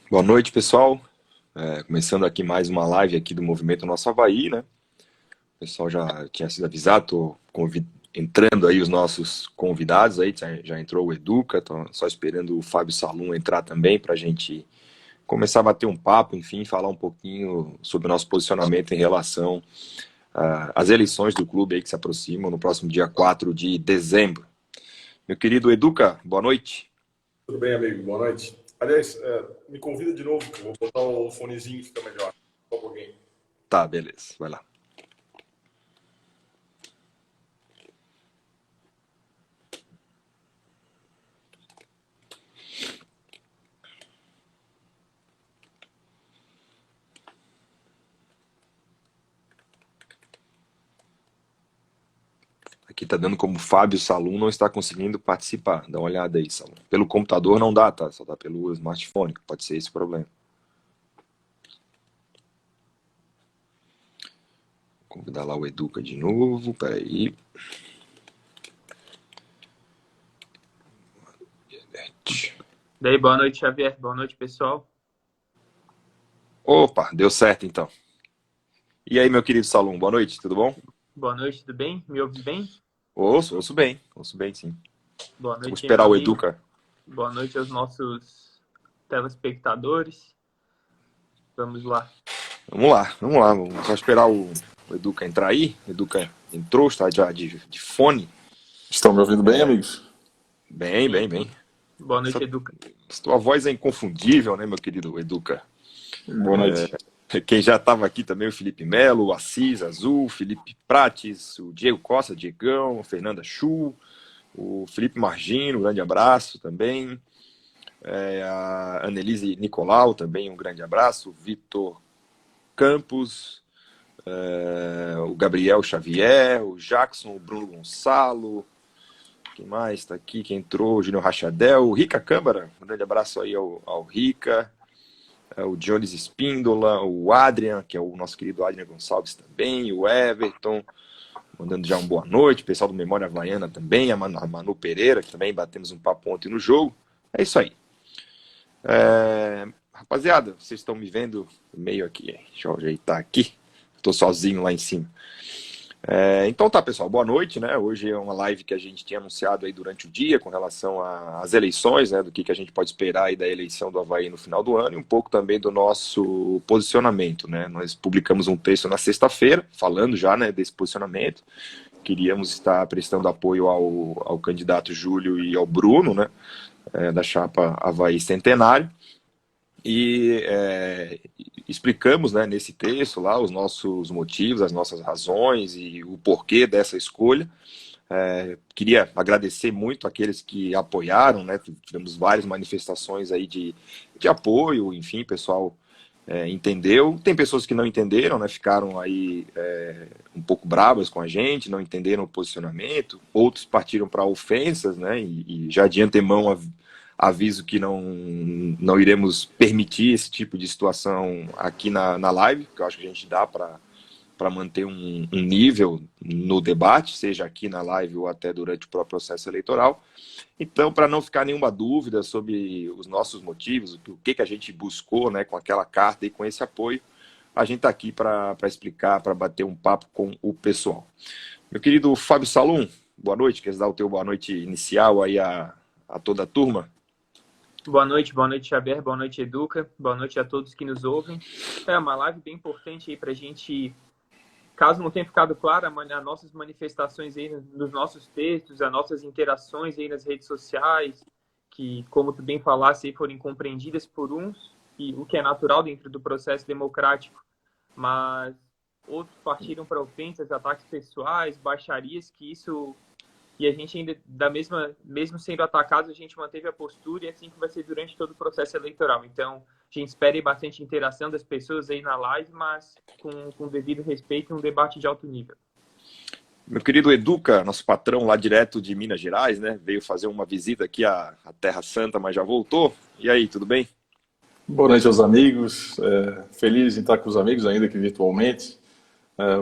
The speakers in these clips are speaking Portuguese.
Boa noite, pessoal. Começando aqui mais uma live aqui do Movimento Nosso Avaí, né? O pessoal já tinha sido avisado, entrando aí os nossos convidados aí, já entrou o Educa, tô só esperando o Fábio Salum entrar também para a gente começar a bater um papo, enfim, falar um pouquinho sobre o nosso posicionamento em relação às eleições do clube aí que se aproximam no próximo dia 4 de dezembro. Meu querido Educa, boa noite. Tudo bem, amigo? Boa noite. Aliás, me convida de novo, que eu vou botar o fonezinho, fica melhor. Só um pouquinho. Tá, beleza, vai lá. Aqui tá dando como Fábio Salum não está conseguindo participar. Dá uma olhada aí, Salum. Pelo computador não dá, tá? Só dá pelo smartphone. Pode ser esse o problema. Vou convidar lá o Educa de novo. Peraí. Daí, boa noite, Xavier. Boa noite, pessoal. Opa, deu certo então. E aí, meu querido Salum, boa noite, tudo bom? Boa noite, tudo bem? Me ouve bem? Ouço bem sim. Boa noite, Vou esperar meu o amigo. Educa. Boa noite aos nossos telespectadores. Vamos lá. Vamos lá. Vamos só esperar o Educa entrar aí. O Educa entrou, está já de fone. Estão me ouvindo bem, amigos? Bem. Boa noite, Educa. Tua voz é inconfundível, né, meu querido Educa? Boa noite. Quem já estava aqui também, o Felipe Melo, o Assis Azul, Felipe Prates, o Diego Costa, Diegão, Fernanda Chu, o Felipe Margino, um grande abraço também. A Annelise Nicolau também, um grande abraço. O Vitor Campos, o Gabriel Xavier, o Jackson, o Bruno Gonçalo. Quem mais está aqui? Quem entrou? O Júnior Rachadel, o Rica Câmara, um grande abraço aí ao Rica. O Jones Espíndola, o Adrian, que é o nosso querido Adrian Gonçalves também, o Everton, mandando já uma boa noite, o pessoal do Memória Havaiana também, a Manu Pereira, que também batemos um papo ontem no jogo. É isso aí. Rapaziada, vocês estão me vendo meio aqui, deixa eu ajeitar aqui, estou sozinho lá em cima. Então tá, pessoal, boa noite, né? Hoje é uma live que a gente tinha anunciado aí durante o dia com relação às eleições, né? Do que a gente pode esperar aí da eleição do Avaí no final do ano e um pouco também do nosso posicionamento, né? Nós publicamos um texto na sexta-feira falando já, né, desse posicionamento. Queríamos estar prestando apoio ao candidato Júlio e ao Bruno, né? Da chapa Avaí Centenário. E explicamos, né, nesse texto lá os nossos motivos, as nossas razões e o porquê dessa escolha. Queria agradecer muito aqueles que apoiaram, né, tivemos várias manifestações aí de apoio, enfim, pessoal entendeu. Tem pessoas que não entenderam, né, ficaram aí um pouco bravas com a gente, não entenderam o posicionamento, outros partiram para ofensas, né, e já de antemão aviso que não iremos permitir esse tipo de situação aqui na live, que eu acho que a gente dá para manter um nível no debate, seja aqui na live ou até durante o próprio processo eleitoral. Então, para não ficar nenhuma dúvida sobre os nossos motivos, o que a gente buscou, né, com aquela carta e com esse apoio, a gente está aqui para explicar, para bater um papo com o pessoal. Meu querido Fábio Salum, boa noite, quer dar o teu boa noite inicial aí a toda a turma? Boa noite, Xavier, boa noite, Educa, boa noite a todos que nos ouvem. É uma live bem importante aí para a gente, caso não tenha ficado claro, as nossas manifestações aí nos nossos textos, as nossas interações aí nas redes sociais, que, como tu bem falasse, aí foram incompreendidas por uns, e o que é natural dentro do processo democrático, mas outros partiram para ofensas, ataques pessoais, baixarias, que isso... E a gente ainda, mesmo sendo atacado, a gente manteve a postura e é assim que vai ser durante todo o processo eleitoral. Então, a gente espera aí bastante interação das pessoas aí na live, mas com devido respeito e um debate de alto nível. Meu querido Educa, nosso patrão lá direto de Minas Gerais, né? Veio fazer uma visita aqui à Terra Santa, mas já voltou. E aí, tudo bem? Boa noite aos amigos. Feliz em estar com os amigos, ainda que virtualmente.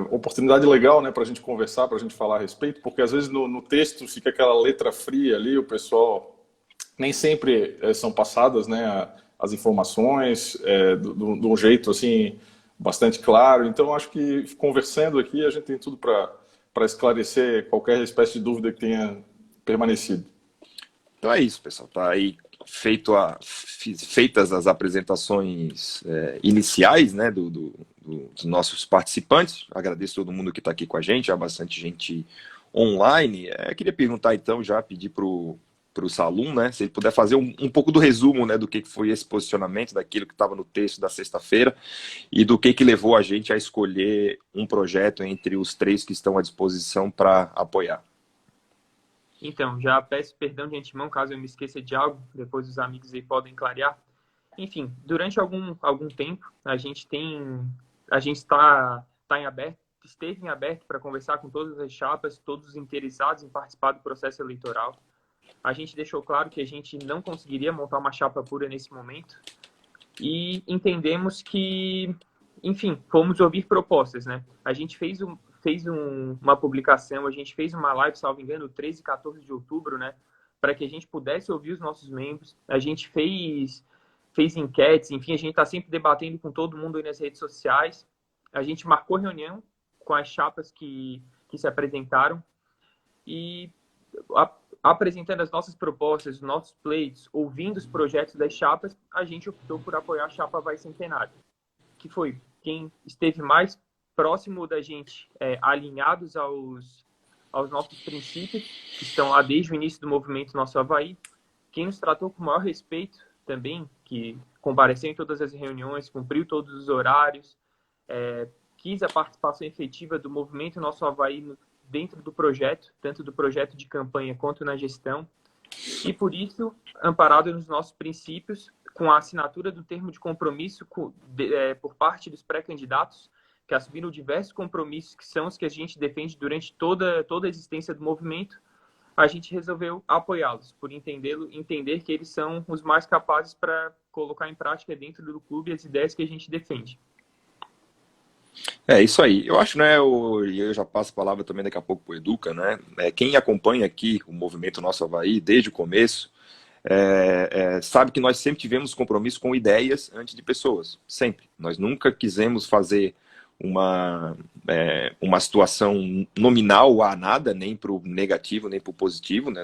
Oportunidade legal, né, para a gente conversar, para a gente falar a respeito, porque às vezes no texto fica aquela letra fria ali, o pessoal nem sempre são passadas, né, as informações de um jeito assim bastante claro. Então, acho que conversando aqui, a gente tem tudo para esclarecer qualquer espécie de dúvida que tenha permanecido. Então é isso, pessoal. Tá aí feitas as apresentações iniciais, né, dos nossos participantes. Agradeço todo mundo que está aqui com a gente, há bastante gente online. Queria perguntar então, já pedir para o Salum, né, se ele puder fazer um pouco do resumo, né, do que foi esse posicionamento, daquilo que estava no texto da sexta-feira e do que levou a gente a escolher um projeto entre os 3 que estão à disposição para apoiar. Então, já peço perdão de antemão caso eu me esqueça de algo, depois os amigos aí podem clarear. Enfim, durante algum tempo, a gente está em aberto, esteve em aberto para conversar com todas as chapas, todos os interessados em participar do processo eleitoral. A gente deixou claro que a gente não conseguiria montar uma chapa pura nesse momento e entendemos que, enfim, fomos ouvir propostas, né? A gente fez uma publicação, a gente fez uma live, salvo engano, 13 e 14 de outubro, né? Para que a gente pudesse ouvir os nossos membros. A gente fez enquetes, enfim, a gente está sempre debatendo com todo mundo aí nas redes sociais. A gente marcou reunião com as chapas que se apresentaram e apresentando as nossas propostas, os nossos pleitos, ouvindo os projetos das chapas, a gente optou por apoiar a chapa Vai Centenário, que foi quem esteve mais próximo da gente, alinhados aos nossos princípios, que estão lá desde o início do movimento Nosso Avaí, quem nos tratou com o maior respeito também, que compareceu em todas as reuniões, cumpriu todos os horários, quis a participação efetiva do movimento Nosso Avaí dentro do projeto, tanto do projeto de campanha quanto na gestão, e por isso, amparado nos nossos princípios, com a assinatura do termo de compromisso por parte dos pré-candidatos, que assumiram diversos compromissos que são os que a gente defende durante toda a existência do movimento, a gente resolveu apoiá-los, por entender que eles são os mais capazes para colocar em prática dentro do clube as ideias que a gente defende. É isso aí. Eu acho, né, eu já passo a palavra também daqui a pouco para o Educa, né? Quem acompanha aqui o movimento Nosso Avaí desde o começo, sabe que nós sempre tivemos compromisso com ideias antes de pessoas, sempre. Nós nunca quisemos fazer uma situação nominal a nada, nem para o negativo, nem para o positivo, né?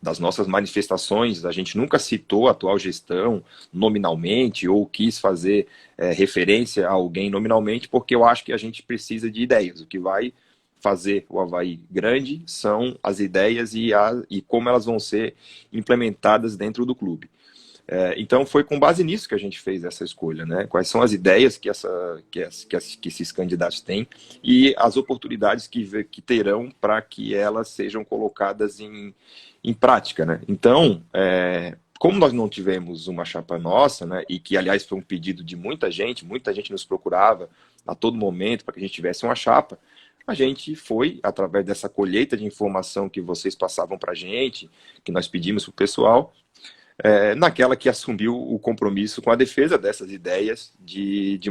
Das nossas manifestações, a gente nunca citou a atual gestão nominalmente ou quis fazer referência a alguém nominalmente, porque eu acho que a gente precisa de ideias. O que vai fazer o Avaí grande são as ideias e como elas vão ser implementadas dentro do clube. Então foi com base nisso que a gente fez essa escolha, né? Quais são as ideias que esses candidatos têm e as oportunidades que terão para que elas sejam colocadas em prática, né? Então, como nós não tivemos uma chapa nossa, né, e que aliás foi um pedido de muita gente nos procurava a todo momento para que a gente tivesse uma chapa, a gente foi, através dessa colheita de informação que vocês passavam para a gente, que nós pedimos para o pessoal, naquela que assumiu o compromisso com a defesa dessas ideias em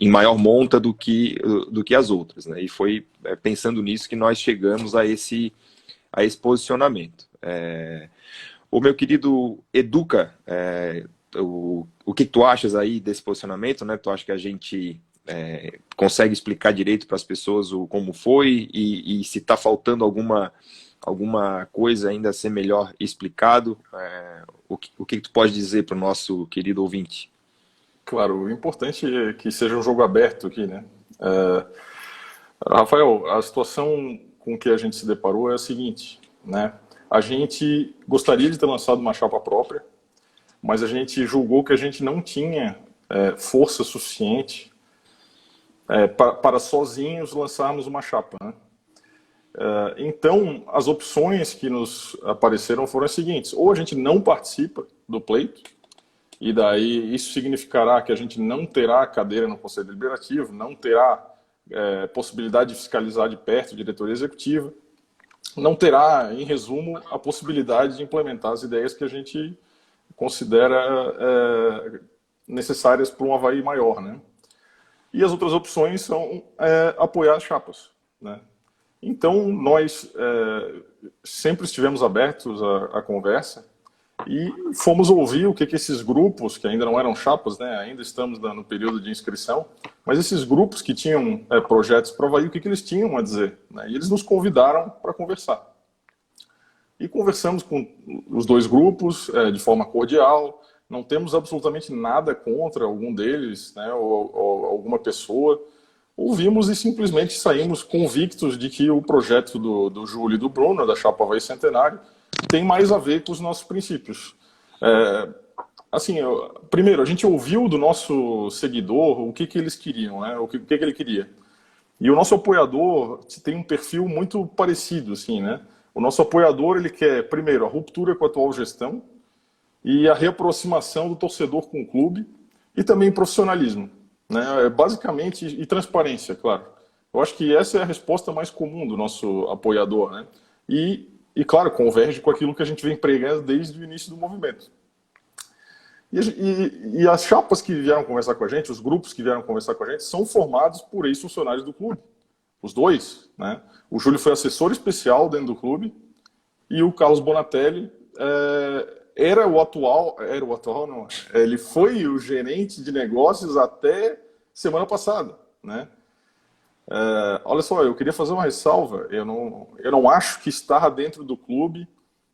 maior monta do que as outras, né? E foi pensando nisso que nós chegamos a esse posicionamento. O meu querido Educa, o que tu achas aí desse posicionamento, né? Tu acha que a gente consegue explicar direito para as pessoas como foi e se está faltando alguma coisa ainda a ser melhor explicado? O que tu pode dizer para o nosso querido ouvinte? Claro, o importante é que seja um jogo aberto aqui, né? Rafael, a situação com que a gente se deparou é a seguinte, né? A gente gostaria de ter lançado uma chapa própria, mas a gente julgou que a gente não tinha força suficiente para sozinhos lançarmos uma chapa, né? Então, as opções que nos apareceram foram as seguintes: ou a gente não participa do pleito, e daí isso significará que a gente não terá cadeira no Conselho Deliberativo, não terá possibilidade de fiscalizar de perto a diretoria executiva, não terá, em resumo, a possibilidade de implementar as ideias que a gente considera necessárias para um Avaí maior, né? E as outras opções são apoiar as chapas, né? Então, nós sempre estivemos abertos à conversa E fomos ouvir o que esses grupos, que ainda não eram chapas, né, ainda estamos no período de inscrição, mas esses grupos que tinham projetos para o Avaí, o que eles tinham a dizer, né? E eles nos convidaram para conversar. E conversamos com os dois grupos de forma cordial, não temos absolutamente nada contra algum deles, né, ou alguma pessoa. Ouvimos e simplesmente saímos convictos de que o projeto do Júlio e do Bruno, da Chapa Avaí Centenário, tem mais a ver com os nossos princípios. Assim, primeiro, a gente ouviu do nosso seguidor o que eles queriam, né, o que ele queria. E o nosso apoiador tem um perfil muito parecido, assim, né? O nosso apoiador, ele quer, primeiro, a ruptura com a atual gestão e a reaproximação do torcedor com o clube e também profissionalismo, né? Basicamente, e transparência, claro. Eu acho que essa é a resposta mais comum do nosso apoiador, né? E claro, converge com aquilo que a gente vem pregando desde o início do movimento. E as chapas que vieram conversar com a gente, os grupos que vieram conversar com a gente, são formados por ex-funcionários do clube. Os dois, né? O Júlio foi assessor especial dentro do clube e o Carlos Bonatelli não, ele foi o gerente de negócios até semana passada, né? Olha só, eu queria fazer uma ressalva. Eu não acho que estar dentro do clube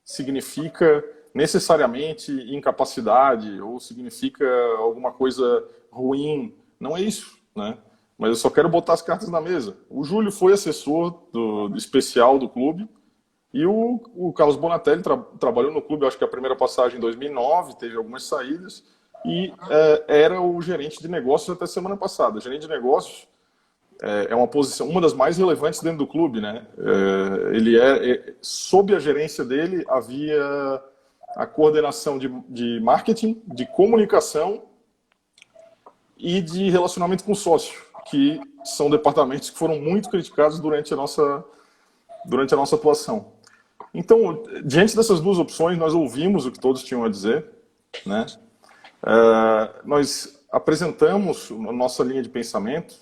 significa necessariamente incapacidade ou significa alguma coisa ruim. Não é isso, né? Mas eu só quero botar as cartas na mesa. O Júlio foi assessor especial do clube e o Carlos Bonatelli trabalhou no clube, eu acho que a primeira passagem em 2009, teve algumas saídas, e era o gerente de negócios até semana passada. O gerente de negócios é uma posição, uma das mais relevantes dentro do clube, né? Sob a gerência dele, havia a coordenação de marketing, de comunicação e de relacionamento com sócio, que são departamentos que foram muito criticados durante a nossa atuação. Então, diante dessas duas opções, nós ouvimos o que todos tinham a dizer, né? Nós apresentamos a nossa linha de pensamento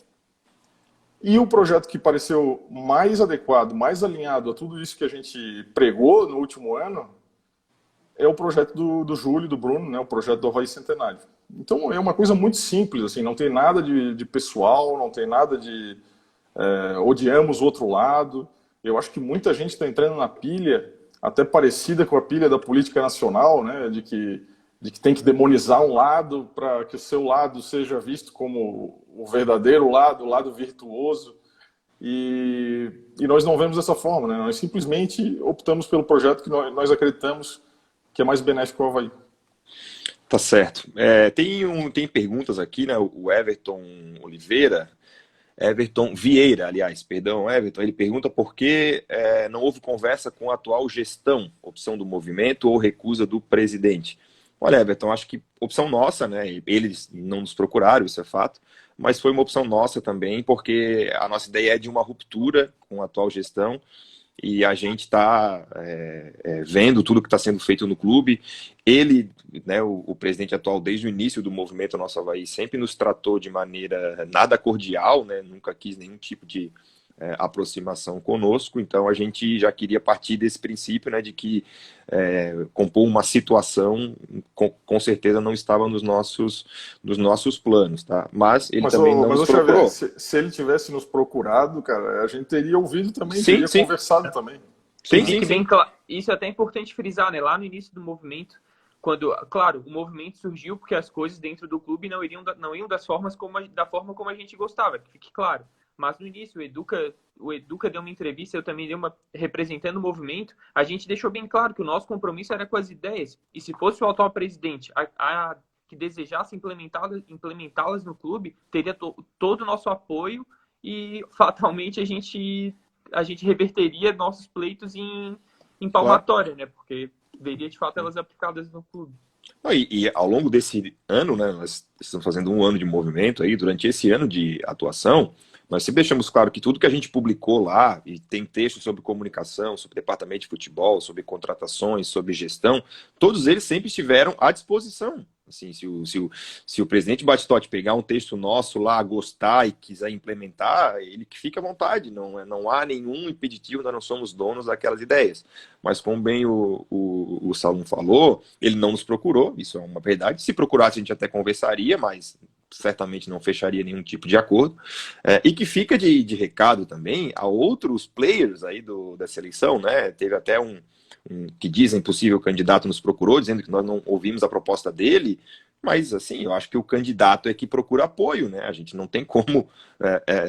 e o projeto que pareceu mais adequado, mais alinhado a tudo isso que a gente pregou no último ano é o projeto do Júlio e do Bruno, né? O projeto do Avaí Centenário. Então, é uma coisa muito simples, assim, não tem nada de pessoal, não tem nada de odiamos o outro lado. Eu acho que muita gente está entrando na pilha, até parecida com a pilha da política nacional, né? De que tem que demonizar um lado para que o seu lado seja visto como o verdadeiro lado, o lado virtuoso. E nós não vemos dessa forma, né? Nós simplesmente optamos pelo projeto que nós acreditamos que é mais benéfico ao Avaí. Tá certo. Tem perguntas aqui, né? O Everton Vieira, aliás, perdão, Everton, ele pergunta por que não houve conversa com a atual gestão, opção do movimento ou recusa do presidente. Olha, Everton, acho que opção nossa, né? Eles não nos procuraram, isso é fato, mas foi uma opção nossa também, porque a nossa ideia é de uma ruptura com a atual gestão e a gente está vendo tudo que está sendo feito no clube. Ele, né, o presidente atual, desde o início do movimento Nosso Avaí, sempre nos tratou de maneira nada cordial, né? Nunca quis nenhum tipo de aproximação conosco, então a gente já queria partir desse princípio, né, de que compor uma situação com certeza não estava nos nossos planos, tá? Mas ele também não nos procurou. Se ele tivesse nos procurado, cara, a gente teria ouvido também, teria conversado também. Sim. Isso é até importante frisar, né? Lá no início do movimento, quando, claro, o movimento surgiu porque as coisas dentro do clube não iam da forma como a gente gostava, que fique claro. Mas no início, o Educa deu uma entrevista, eu também dei uma, representando o movimento, a gente deixou bem claro que o nosso compromisso era com as ideias. E se fosse o atual presidente que desejasse implementá-las no clube, teria todo o nosso apoio e fatalmente a gente reverteria nossos pleitos em palmatória, né? Porque veria de fato elas aplicadas no clube. E ao longo desse ano, né, nós estamos fazendo um ano de movimento aí, durante esse ano de atuação, nós sempre deixamos claro que tudo que a gente publicou lá, e tem textos sobre comunicação, sobre departamento de futebol, sobre contratações, sobre gestão, todos eles sempre estiveram à disposição, Assim, se o presidente Batistotti pegar um texto nosso lá, gostar e quiser implementar, ele que fica à vontade, não há nenhum impeditivo, nós não somos donos daquelas ideias. Mas como bem o Salum falou, ele não nos procurou, isso é uma verdade. Se procurasse, a gente até conversaria, mas certamente não fecharia nenhum tipo de acordo. E que fica de recado também a outros players aí dessa eleição, né? Teve até um que dizem possível candidato nos procurou, dizendo que nós não ouvimos a proposta dele, mas assim, eu acho que o candidato é que procura apoio, né? A gente não tem como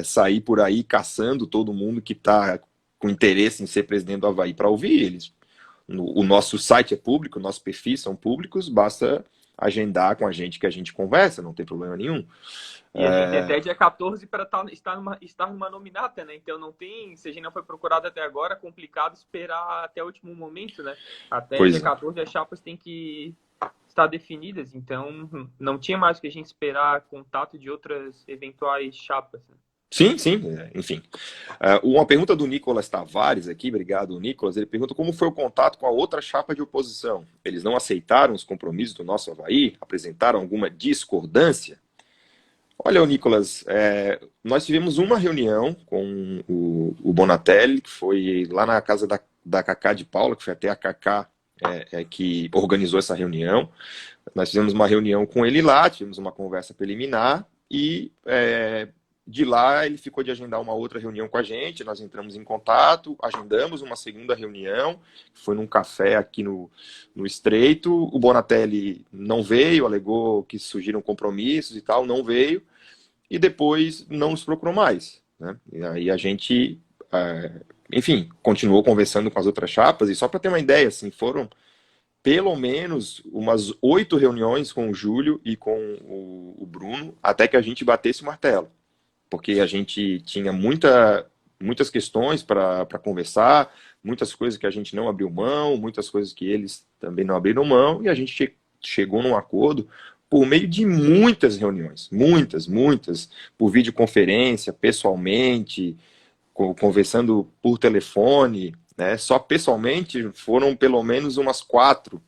sair por aí caçando todo mundo que está com interesse em ser presidente do Avaí para ouvir eles. O nosso site é público, nossos perfis são públicos, basta agendar com a gente que a gente conversa, não tem problema nenhum. E a gente até dia 14 para estar numa nominata, né? Então não tem, se a gente não foi procurado até agora, é complicado esperar até o último momento, né? Até dia 14 as chapas têm que estar definidas, então não tinha mais que a gente esperar contato de outras eventuais chapas, né? Sim, enfim. Uma pergunta do Nicolas Tavares aqui, obrigado, Nicolas. Ele pergunta como foi o contato com a outra chapa de oposição. Eles não aceitaram os compromissos do nosso Avaí? Apresentaram alguma discordância? Olha, Nicolas, nós tivemos uma reunião com o Bonatelli, que foi lá na casa da Cacá de Paula, que foi até a Cacá que organizou essa reunião. Nós fizemos uma reunião com ele lá, tivemos uma conversa preliminar e de lá ele ficou de agendar uma outra reunião com a gente, nós entramos em contato, agendamos uma segunda reunião, foi num café aqui no Estreito, o Bonatelli não veio, alegou que surgiram compromissos e tal, não veio, e depois não nos procurou mais, né? E aí a gente, enfim, continuou conversando com as outras chapas, e só para ter uma ideia, assim, foram pelo menos umas 8 reuniões com o Júlio e com o Bruno, até que a gente batesse o martelo. Porque a gente tinha muitas questões para conversar, muitas coisas que a gente não abriu mão, muitas coisas que eles também não abriram mão, e a gente chegou num acordo por meio de muitas reuniões, muitas, por videoconferência, pessoalmente, conversando por telefone, né? Só pessoalmente foram pelo menos umas 4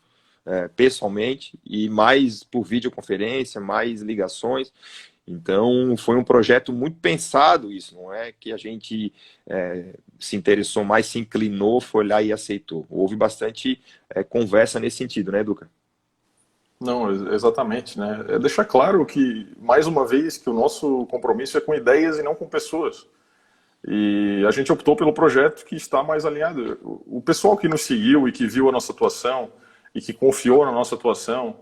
pessoalmente, e mais por videoconferência, mais ligações. Então, foi um projeto muito pensado isso, não é que a gente se interessou mais, se inclinou, foi lá e aceitou. Houve bastante conversa nesse sentido, né, Educa? Não, exatamente, né? Deixar claro que, mais uma vez, que o nosso compromisso é com ideias e não com pessoas. E a gente optou pelo projeto que está mais alinhado. O pessoal que nos seguiu e que viu a nossa atuação e que confiou na nossa atuação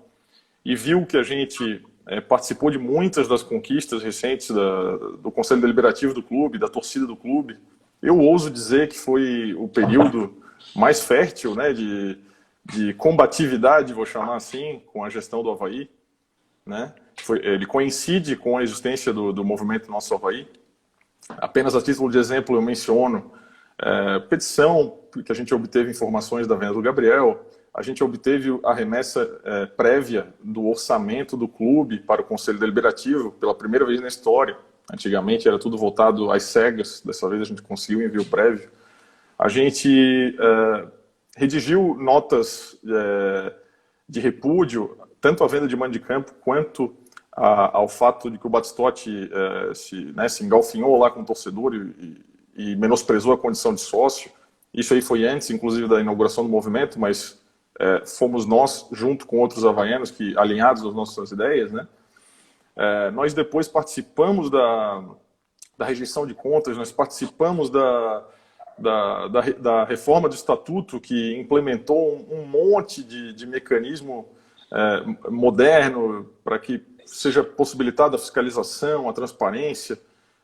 e viu que a gente participou de muitas das conquistas recentes do Conselho Deliberativo do clube, da torcida do clube. Eu ouso dizer que foi o período mais fértil, né, de combatividade, vou chamar assim, com a gestão do Avaí, né? Ele coincide com a existência do movimento Nosso Avaí. Apenas a título de exemplo eu menciono petição, que a gente obteve informações da venda do Gabriel, a gente obteve a remessa prévia do orçamento do clube para o Conselho Deliberativo pela primeira vez na história. Antigamente era tudo voltado às cegas, dessa vez a gente conseguiu envio prévio. A gente redigiu notas de repúdio, tanto à venda de mando de campo, quanto ao fato de que o Batistotti se engalfinhou lá com o torcedor e menosprezou a condição de sócio. Isso aí foi antes, inclusive, da inauguração do movimento, mas fomos nós, junto com outros havaianos, alinhados às nossas ideias, né? Nós depois participamos da rejeição de contas, nós participamos da reforma do estatuto, que implementou um monte de mecanismo moderno para que seja possibilitada a fiscalização, a transparência.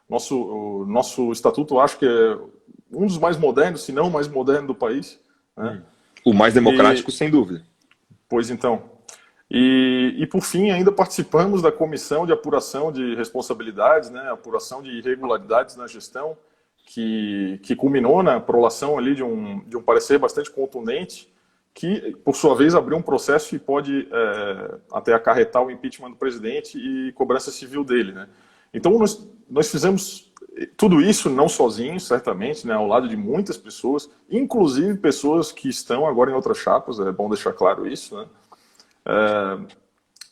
O nosso estatuto, acho que é um dos mais modernos, se não o mais moderno do país, né? O mais democrático, sem dúvida. Pois então. E por fim, ainda participamos da comissão de apuração de responsabilidades, né, apuração de irregularidades na gestão, que culminou na prolação ali de um parecer bastante contundente, que, por sua vez, abriu um processo e pode até acarretar o impeachment do presidente e cobrança civil dele, né? Então, nós fizemos tudo isso não sozinhos, certamente, né, ao lado de muitas pessoas, inclusive pessoas que estão agora em outras chapas, é bom deixar claro isso, né?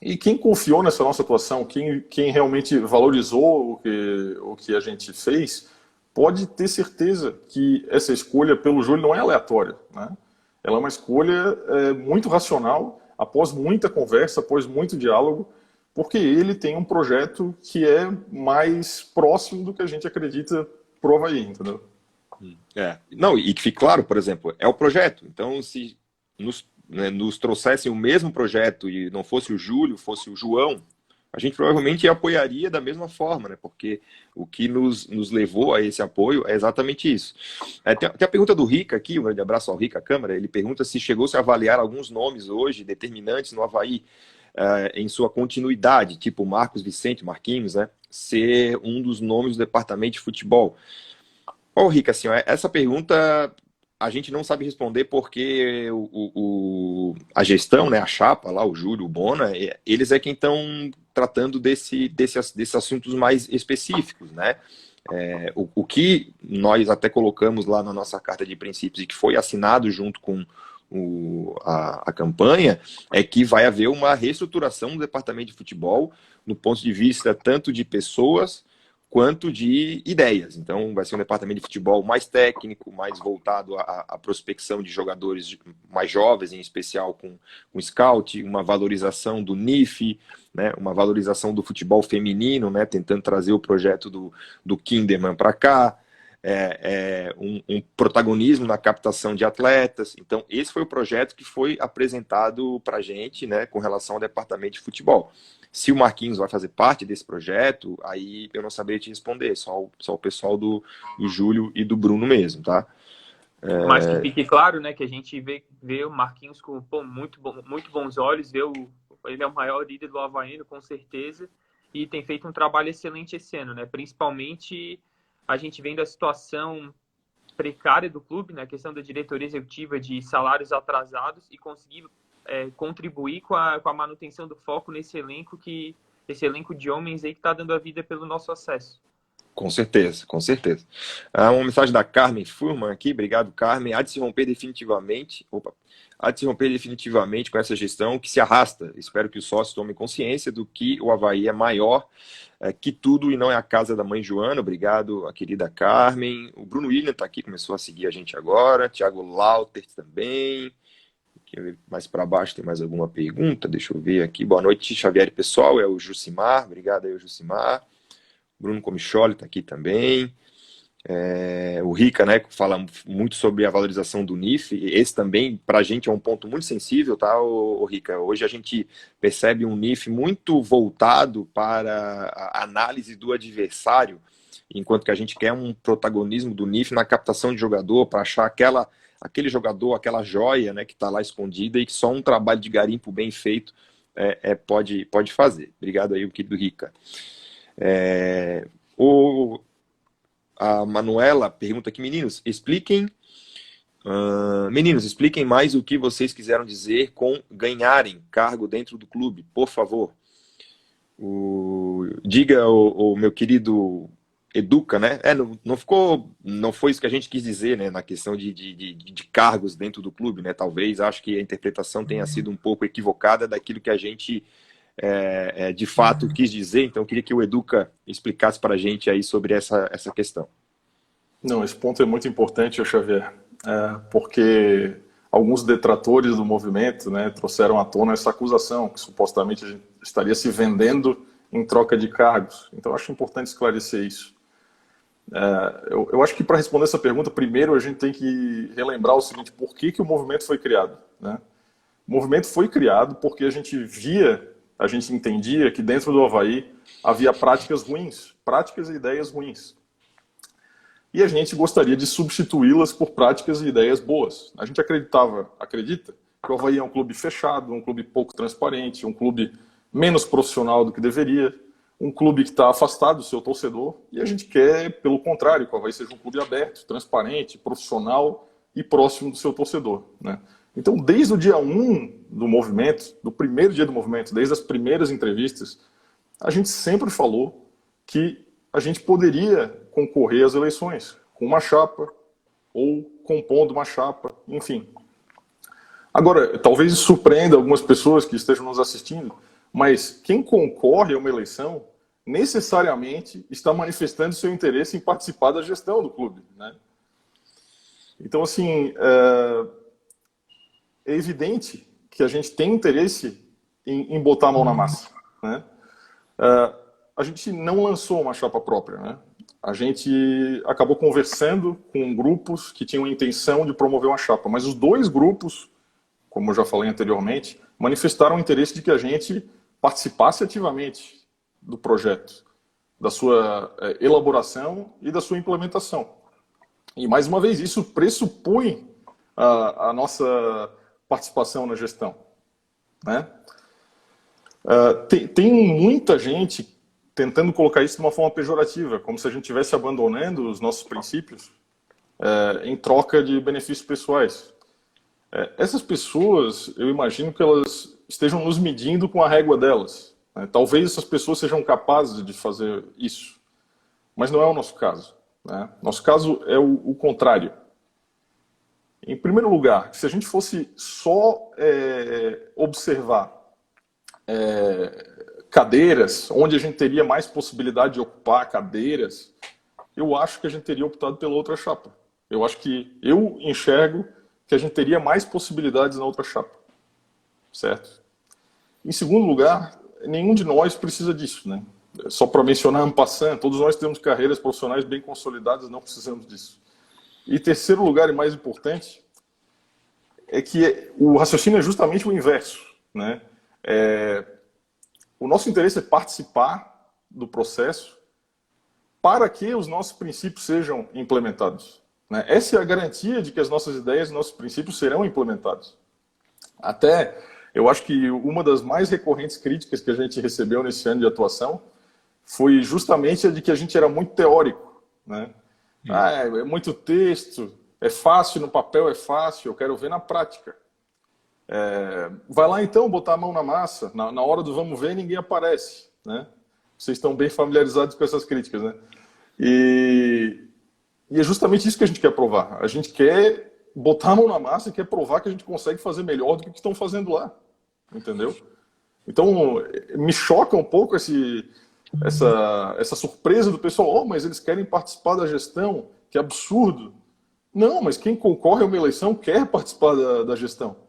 E quem confiou nessa nossa atuação, quem realmente valorizou o que a gente fez, pode ter certeza que essa escolha pelo Júlio não é aleatória, né? Ela é uma escolha muito racional, após muita conversa, após muito diálogo, porque ele tem um projeto que é mais próximo do que a gente acredita pro Avaí, entendeu? Não, e que fique claro, por exemplo, é o projeto. Então, se nos trouxessem o mesmo projeto e não fosse o Júlio, fosse o João, a gente provavelmente apoiaria da mesma forma, né? Porque o que nos levou a esse apoio é exatamente isso. Tem a pergunta do Rica aqui, um grande abraço ao Rica Câmara, ele pergunta se chegou-se a avaliar alguns nomes hoje determinantes no Avaí em sua continuidade, tipo Marcos Vicente, Marquinhos, né? Ser um dos nomes do departamento de futebol. Ô, Rica, assim, essa pergunta a gente não sabe responder porque a gestão, né, a chapa lá, o Júlio, o Bona, eles é quem estão tratando desses assuntos mais específicos, né? O que nós até colocamos lá na nossa carta de princípios e que foi assinado junto com a campanha é que vai haver uma reestruturação do departamento de futebol no ponto de vista tanto de pessoas quanto de ideias. Então, vai ser um departamento de futebol mais técnico, mais voltado à prospecção de jogadores mais jovens, em especial com scout, uma valorização do NIF, né, uma valorização do futebol feminino, né, tentando trazer o projeto do Kinderman para cá, um protagonismo na captação de atletas. Então, esse foi o projeto que foi apresentado para a gente, né, com relação ao departamento de futebol. Se o Marquinhos vai fazer parte desse projeto, aí eu não saberia te responder, só o pessoal do Júlio e do Bruno mesmo, tá? Mas que fique claro, né, que a gente vê o Marquinhos com muito bons olhos, ele é o maior líder do Havaiano, com certeza, e tem feito um trabalho excelente esse ano, né? Principalmente a gente vendo a situação precária do clube, né, a questão da diretoria executiva de salários atrasados e conseguir contribuir com a manutenção do foco nesse elenco de homens aí que está dando a vida pelo nosso acesso. Com certeza, com certeza. Uma mensagem da Carmen Furman aqui, obrigado, Carmen. Há de se romper definitivamente com essa gestão que se arrasta. Espero que os sócios tomem consciência do que o Avaí é maior que tudo e não é a casa da mãe Joana. Obrigado, a querida Carmen. O Bruno William está aqui, começou a seguir a gente agora. Tiago Lauter também. Mais para baixo tem mais alguma pergunta? Deixa eu ver aqui. Boa noite, Xavier, pessoal. É o Jucimar. Obrigado aí, o Jucimar. Bruno Comicholi está aqui também. O Rica, né, fala muito sobre a valorização do NIF. Esse também, para a gente, é um ponto muito sensível, tá, o Rica? Hoje a gente percebe um NIF muito voltado para a análise do adversário, enquanto que a gente quer um protagonismo do NIF na captação de jogador, para achar aquele jogador, aquela joia, né, que está lá escondida e que só um trabalho de garimpo bem feito pode fazer. Obrigado aí, o querido Rica. A Manuela pergunta aqui, meninos, expliquem mais o que vocês quiseram dizer com ganharem cargo dentro do clube, por favor. Diga, o meu querido Educa, né? Não foi isso que a gente quis dizer, né? Na questão de cargos dentro do clube, né? Talvez, acho que a interpretação tenha sido um pouco equivocada daquilo que a gente de fato quis dizer. Então, eu queria que o Educa explicasse para a gente aí sobre essa questão. Não, esse ponto é muito importante, Xavier, porque alguns detratores do movimento, né, trouxeram à tona essa acusação, que supostamente a gente estaria se vendendo em troca de cargos. Então, eu acho importante esclarecer isso. Eu acho que para responder essa pergunta, primeiro a gente tem que relembrar o seguinte: por que o movimento foi criado, né? O movimento foi criado porque a gente entendia que dentro do Avaí havia práticas ruins, práticas e ideias ruins. E a gente gostaria de substituí-las por práticas e ideias boas. A gente acredita que o Avaí é um clube fechado, um clube pouco transparente, um clube menos profissional do que deveria, um clube que está afastado do seu torcedor, e a gente quer, pelo contrário, que o Avaí seja um clube aberto, transparente, profissional e próximo do seu torcedor, né? Então, desde o dia 1 do movimento, do primeiro dia do movimento, desde as primeiras entrevistas, a gente sempre falou que a gente poderia concorrer às eleições com uma chapa ou compondo uma chapa, enfim. Agora, talvez isso surpreenda algumas pessoas que estejam nos assistindo, Mas quem concorre a uma eleição necessariamente está manifestando seu interesse em participar da gestão do clube, né? Então, assim, é evidente que a gente tem interesse em botar a mão na massa, né? A gente não lançou uma chapa própria, né? A gente acabou conversando com grupos que tinham a intenção de promover uma chapa, mas os dois grupos, como eu já falei anteriormente, manifestaram o interesse de que a gente participasse ativamente do projeto, da sua elaboração e da sua implementação. E, mais uma vez, isso pressupõe a nossa participação na gestão, né? Tem muita gente tentando colocar isso de uma forma pejorativa, como se a gente estivesse abandonando os nossos princípios em troca de benefícios pessoais. Essas pessoas, eu imagino que elas estejam nos medindo com a régua delas, né? Talvez essas pessoas sejam capazes de fazer isso, mas não é o nosso caso, né? Nosso caso é o contrário. Em primeiro lugar, se a gente fosse só observar cadeiras, onde a gente teria mais possibilidade de ocupar cadeiras, eu acho que a gente teria optado pela outra chapa. Eu enxergo que a gente teria mais possibilidades na outra chapa, certo? Em segundo lugar, nenhum de nós precisa disso, né? Só para mencionar en passant, todos nós temos carreiras profissionais bem consolidadas, não precisamos disso. E terceiro lugar, e mais importante, é que o raciocínio é justamente o inverso, né? O nosso interesse é participar do processo para que os nossos princípios sejam implementados, né? Essa é a garantia de que as nossas ideias e nossos princípios serão implementados. Até, eu acho que uma das mais recorrentes críticas que a gente recebeu nesse ano de atuação foi justamente a de que a gente era muito teórico, né? É muito texto, é fácil, no papel é fácil, eu quero ver na prática. Vai lá então botar a mão na massa, na hora do vamos ver ninguém aparece, né? Vocês estão bem familiarizados com essas críticas, né? E é justamente isso que a gente quer provar. A gente quer botar a mão na massa e quer provar que a gente consegue fazer melhor do que estão fazendo lá, entendeu? Então, me choca um pouco essa surpresa do pessoal, mas eles querem participar da gestão, que absurdo. Não, mas quem concorre a uma eleição quer participar da gestão.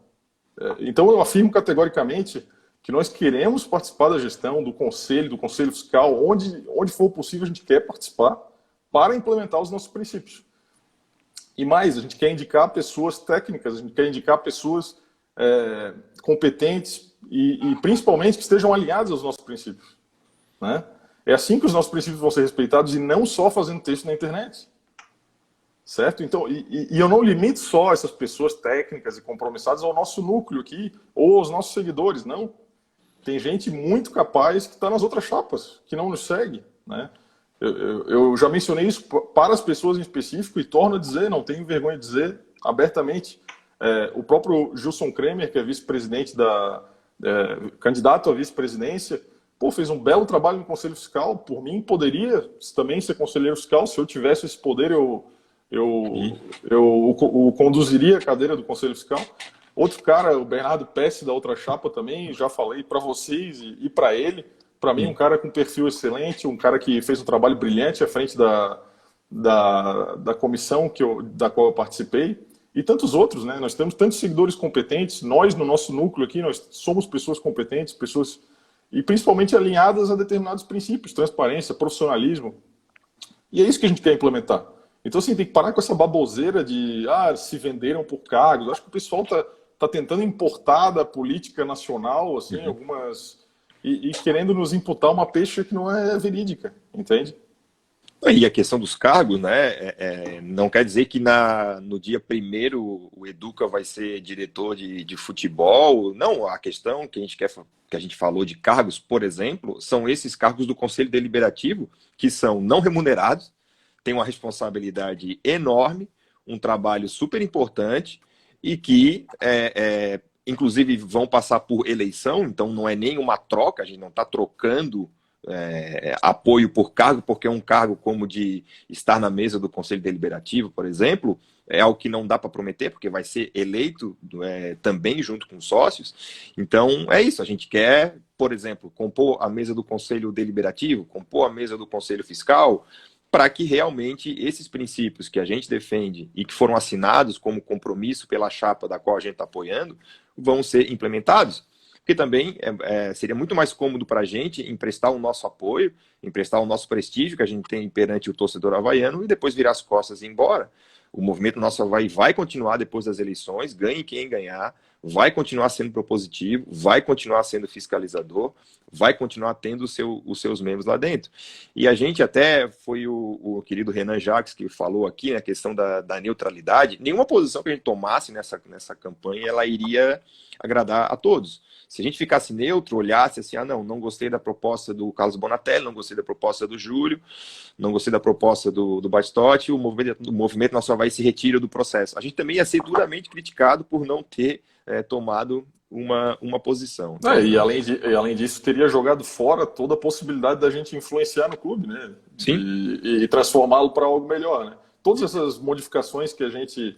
Então eu afirmo categoricamente que nós queremos participar da gestão, do conselho fiscal, onde for possível a gente quer participar para implementar os nossos princípios. E mais, a gente quer indicar pessoas técnicas, a gente quer indicar pessoas competentes e principalmente que estejam alinhadas aos nossos princípios, né? É assim que os nossos princípios vão ser respeitados e não só fazendo texto na internet. Certo? Então, e eu não limito só essas pessoas técnicas e compromissadas ao nosso núcleo aqui, ou aos nossos seguidores, não. Tem gente muito capaz que está nas outras chapas, que não nos segue, né? Eu já mencionei isso para as pessoas em específico e torno a dizer, não tenho vergonha de dizer abertamente. O próprio Gilson Kremer, que é vice-presidente candidato à vice-presidência, fez um belo trabalho no Conselho Fiscal. Por mim, poderia também ser conselheiro fiscal. Se eu tivesse esse poder, eu conduziria a cadeira do Conselho Fiscal. Outro cara, o Bernardo Pesce, da outra chapa também, já falei para vocês e para ele. Para mim, um cara com perfil excelente, um cara que fez um trabalho brilhante à frente da comissão da qual eu participei. E tantos outros, né? Nós temos tantos seguidores competentes. Nós, no nosso núcleo aqui, nós somos pessoas competentes, pessoas e principalmente alinhadas a determinados princípios, transparência, profissionalismo. E é isso que a gente quer implementar. Então, assim, tem que parar com essa baboseira de se venderam por cargos. Acho que o pessoal tá tentando importar da política nacional, assim, algumas... E querendo nos imputar uma peixe que não é verídica, entende? E a questão dos cargos, né? Não quer dizer que no dia 1º o Educa vai ser diretor de futebol. Não, a questão que a gente falou de cargos, por exemplo, são esses cargos do Conselho Deliberativo, que são não remunerados, têm uma responsabilidade enorme, um trabalho super importante e que, inclusive, vão passar por eleição, então não é nenhuma troca, a gente não está trocando apoio por cargo, porque um cargo como de estar na mesa do Conselho Deliberativo, por exemplo, é algo que não dá para prometer, porque vai ser eleito também junto com sócios. Então, é isso, a gente quer por exemplo, compor a mesa do Conselho Deliberativo, compor a mesa do Conselho Fiscal, para que realmente esses princípios que a gente defende e que foram assinados como compromisso pela chapa da qual a gente está apoiando, vão ser implementados. Porque também seria muito mais cômodo para a gente emprestar o nosso apoio, emprestar o nosso prestígio que a gente tem perante o torcedor havaiano e depois virar as costas e ir embora. O movimento Nosso Avaí vai continuar depois das eleições, ganhe quem ganhar, vai continuar sendo propositivo, vai continuar sendo fiscalizador, vai continuar tendo os seus membros lá dentro. E a gente até, foi o querido Renan Jacques que falou aqui, né, a questão da neutralidade, nenhuma posição que a gente tomasse nessa campanha, ela iria agradar a todos. Se a gente ficasse neutro, olhasse assim, não gostei da proposta do Carlos Bonatelli, não gostei da proposta do Júlio, não gostei da proposta do Batistotti, o movimento Nosso Avaí se retira do processo. A gente também ia ser duramente criticado por não ter tomado uma posição. E além disso, teria jogado fora toda a possibilidade da gente influenciar no clube, né? Sim. E transformá-lo para algo melhor, né? Todas essas modificações que a gente...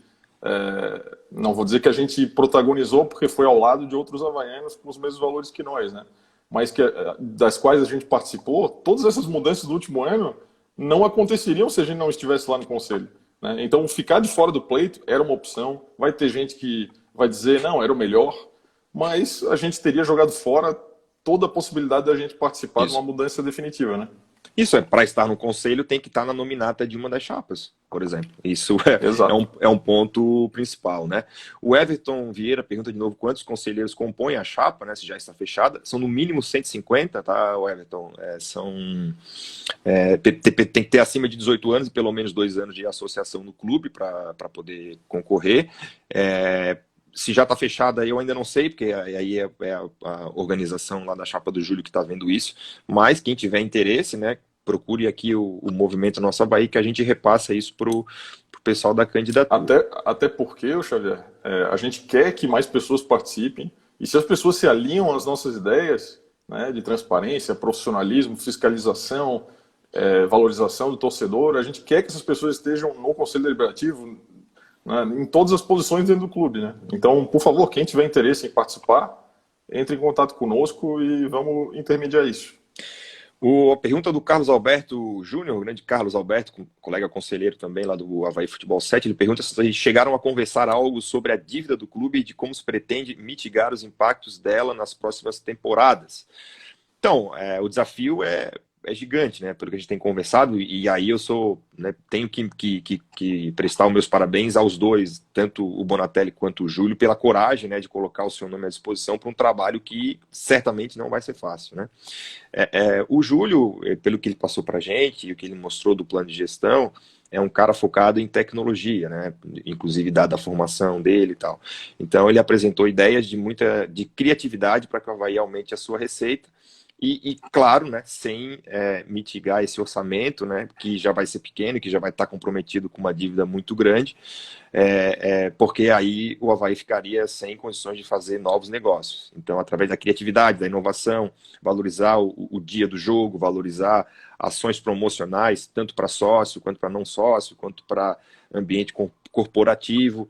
não vou dizer que a gente protagonizou porque foi ao lado de outros havaianos com os mesmos valores que nós, né? Mas das quais a gente participou, todas essas mudanças do último ano não aconteceriam se a gente não estivesse lá no conselho, né? Então, ficar de fora do pleito era uma opção. Vai ter gente que vai dizer, não, era o melhor, mas a gente teria jogado fora toda a possibilidade da gente participar de uma mudança definitiva, né? Isso para estar no conselho tem que estar na nominata de uma das chapas, por exemplo. Isso é um ponto principal, né? O Everton Vieira pergunta de novo quantos conselheiros compõem a chapa, né? Se já está fechada. São no mínimo 150, tá, Everton? Tem que ter acima de 18 anos e pelo menos 2 anos de associação no clube para poder concorrer. Se já está fechada, eu ainda não sei, porque aí é a organização lá da chapa do Júlio que está vendo isso, mas quem tiver interesse, né, procure aqui o movimento Nosso Avaí, que a gente repassa isso para o pessoal da candidatura. Até porque, Xavier, a gente quer que mais pessoas participem, e se as pessoas se alinham às nossas ideias, né, de transparência, profissionalismo, fiscalização, valorização do torcedor, a gente quer que essas pessoas estejam no Conselho Deliberativo, né, em todas as posições dentro do clube, né? Então, por favor, quem tiver interesse em participar, entre em contato conosco e vamos intermediar isso. A pergunta do Carlos Alberto Júnior, grande Carlos Alberto, colega conselheiro também lá do Avaí Futebol 7, ele pergunta se chegaram a conversar algo sobre a dívida do clube e de como se pretende mitigar os impactos dela nas próximas temporadas. Então, o desafio é gigante, né? Pelo que a gente tem conversado, e aí eu tenho que prestar os meus parabéns aos dois, tanto o Bonatelli quanto o Júlio, pela coragem, né, de colocar o seu nome à disposição para um trabalho que certamente não vai ser fácil, né? O Júlio, pelo que ele passou para a gente e o que ele mostrou do plano de gestão, é um cara focado em tecnologia, né? Inclusive dada a formação dele e tal. Então ele apresentou ideias de criatividade para que o Avaí aumente a sua receita. E claro, né, sem mitigar esse orçamento, né, que já vai ser pequeno, que já vai estar comprometido com uma dívida muito grande, porque aí o Avaí ficaria sem condições de fazer novos negócios. Então, através da criatividade, da inovação, valorizar o dia do jogo, valorizar ações promocionais, tanto para sócio, quanto para não sócio, quanto para ambiente corporativo.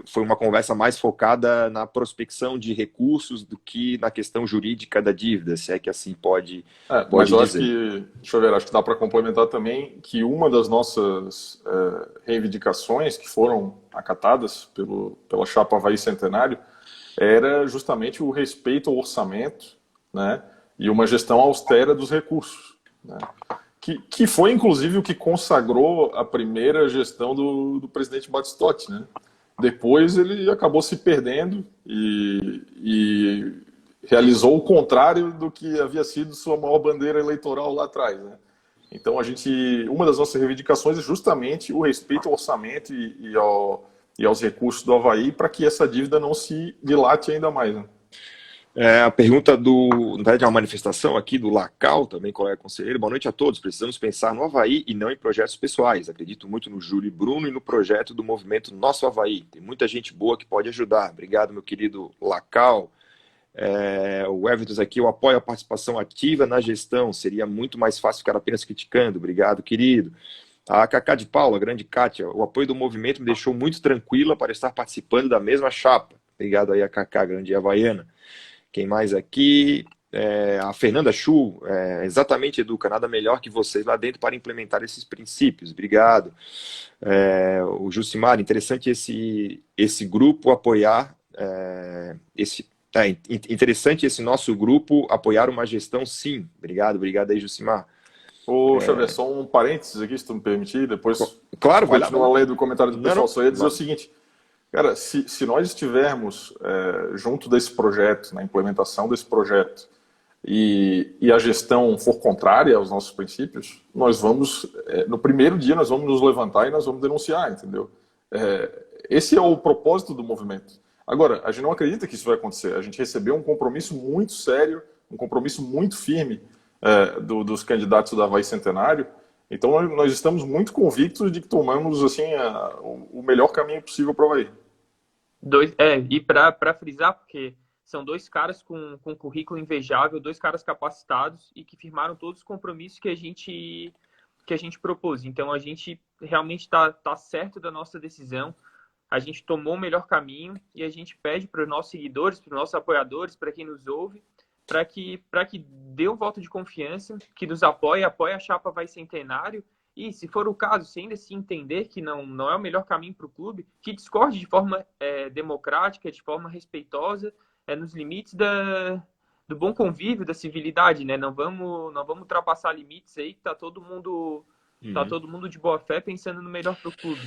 Foi uma conversa mais focada na prospecção de recursos do que na questão jurídica da dívida, se é que assim pode mas eu dizer. acho que dá para complementar também que uma das nossas reivindicações que foram acatadas pela chapa Avaí Centenário era justamente o respeito ao orçamento, né, e uma gestão austera dos recursos, né? Que foi, inclusive, o que consagrou a primeira gestão do presidente Batistotti, né? Depois ele acabou se perdendo e realizou o contrário do que havia sido sua maior bandeira eleitoral lá atrás, né? Então, uma das nossas reivindicações é justamente o respeito ao orçamento e aos recursos do Avaí para que essa dívida não se dilate ainda mais, né? A pergunta na verdade, é uma manifestação aqui do Lacal, também colega conselheiro. Boa noite a todos. Precisamos pensar no Avaí e não em projetos pessoais. Acredito muito no Júlio e Bruno e no projeto do movimento Nosso Avaí. Tem muita gente boa que pode ajudar. Obrigado, meu querido Lacal. O Everton aqui, eu apoio a participação ativa na gestão. Seria muito mais fácil ficar apenas criticando. Obrigado, querido. A Cacá de Paula, a grande Kátia, o apoio do movimento me deixou muito tranquila para estar participando da mesma chapa. Obrigado aí a Cacá, grande havaiana. Quem mais aqui? a Fernanda Chu, exatamente, Educa, nada melhor que vocês lá dentro para implementar esses princípios. Obrigado. O Jucimar, interessante esse grupo apoiar, interessante esse nosso grupo apoiar uma gestão, sim. Obrigado aí, Jucimar. Ô, Xavier, só um parênteses aqui, se tu me permitir, depois claro, vai lá. continua lendo o comentário do pessoal. Só ia dizer não. o seguinte, cara, se nós estivermos junto desse projeto, na implementação desse projeto, e a gestão for contrária aos nossos princípios, nós vamos, no primeiro dia, nós vamos nos levantar e nós vamos denunciar, entendeu? Esse é o propósito do movimento. Agora, a gente não acredita que isso vai acontecer. A gente recebeu um compromisso muito sério, um compromisso muito firme dos candidatos do Avaí Centenário. Então, nós estamos muito convictos de que tomamos assim, o melhor caminho possível para o Avaí. E para frisar, porque são dois caras com currículo invejável, dois caras capacitados e que firmaram todos os compromissos que a gente propôs. Então, a gente realmente está certo da nossa decisão. A gente tomou o melhor caminho e a gente pede para os nossos seguidores, para os nossos apoiadores, para quem nos ouve, para que dê um voto de confiança, que nos apoie a chapa Avaí Centenário e, se for o caso, se ainda se entender que não é o melhor caminho para o clube, que discorde de forma democrática, de forma respeitosa, nos limites do bom convívio, da civilidade, né? Não vamos ultrapassar limites aí, que tá todo mundo de boa fé pensando no melhor para o clube.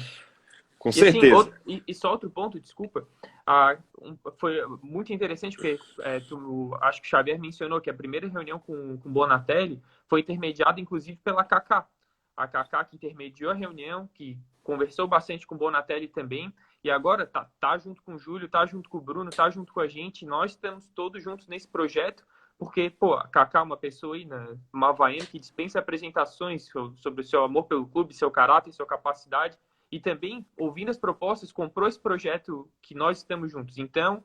Com certeza. E só outro ponto, desculpa. Foi muito interessante, porque acho que o Xavier mencionou que a primeira reunião com o Bonatelli foi intermediada, inclusive, pela Kaká. A Kaká que intermediou a reunião, que conversou bastante com o Bonatelli também, e agora tá junto com o Júlio, tá junto com o Bruno, tá junto com a gente. Nós estamos todos juntos nesse projeto, porque, a Kaká é uma pessoa aí, uma havaiana que dispensa apresentações sobre o seu amor pelo clube, seu caráter, sua capacidade. E também, ouvindo as propostas, comprou esse projeto que nós estamos juntos. Então,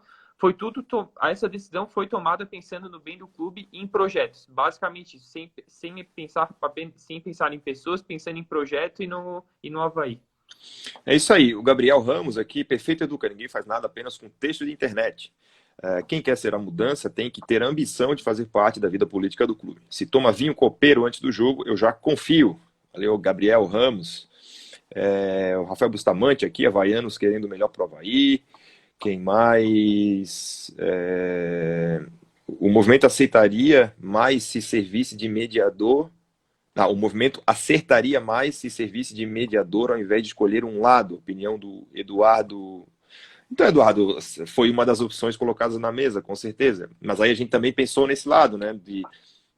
essa decisão foi tomada pensando no bem do clube e em projetos. Basicamente, sem pensar em pessoas, pensando em projeto e no Avaí. É isso aí. O Gabriel Ramos aqui, perfeito, Educa. Ninguém faz nada apenas com texto de internet. Quem quer ser a mudança tem que ter a ambição de fazer parte da vida política do clube. Se toma vinho copeiro antes do jogo, eu já confio. Valeu, Gabriel Ramos. O Rafael Bustamante aqui, havaianos querendo o melhor para o Avaí. Quem mais? O movimento aceitaria mais se servisse de mediador. O movimento acertaria mais se servisse de mediador ao invés de escolher um lado. Opinião do Eduardo. Então, Eduardo, foi uma das opções colocadas na mesa, com certeza. Mas aí a gente também pensou nesse lado, né?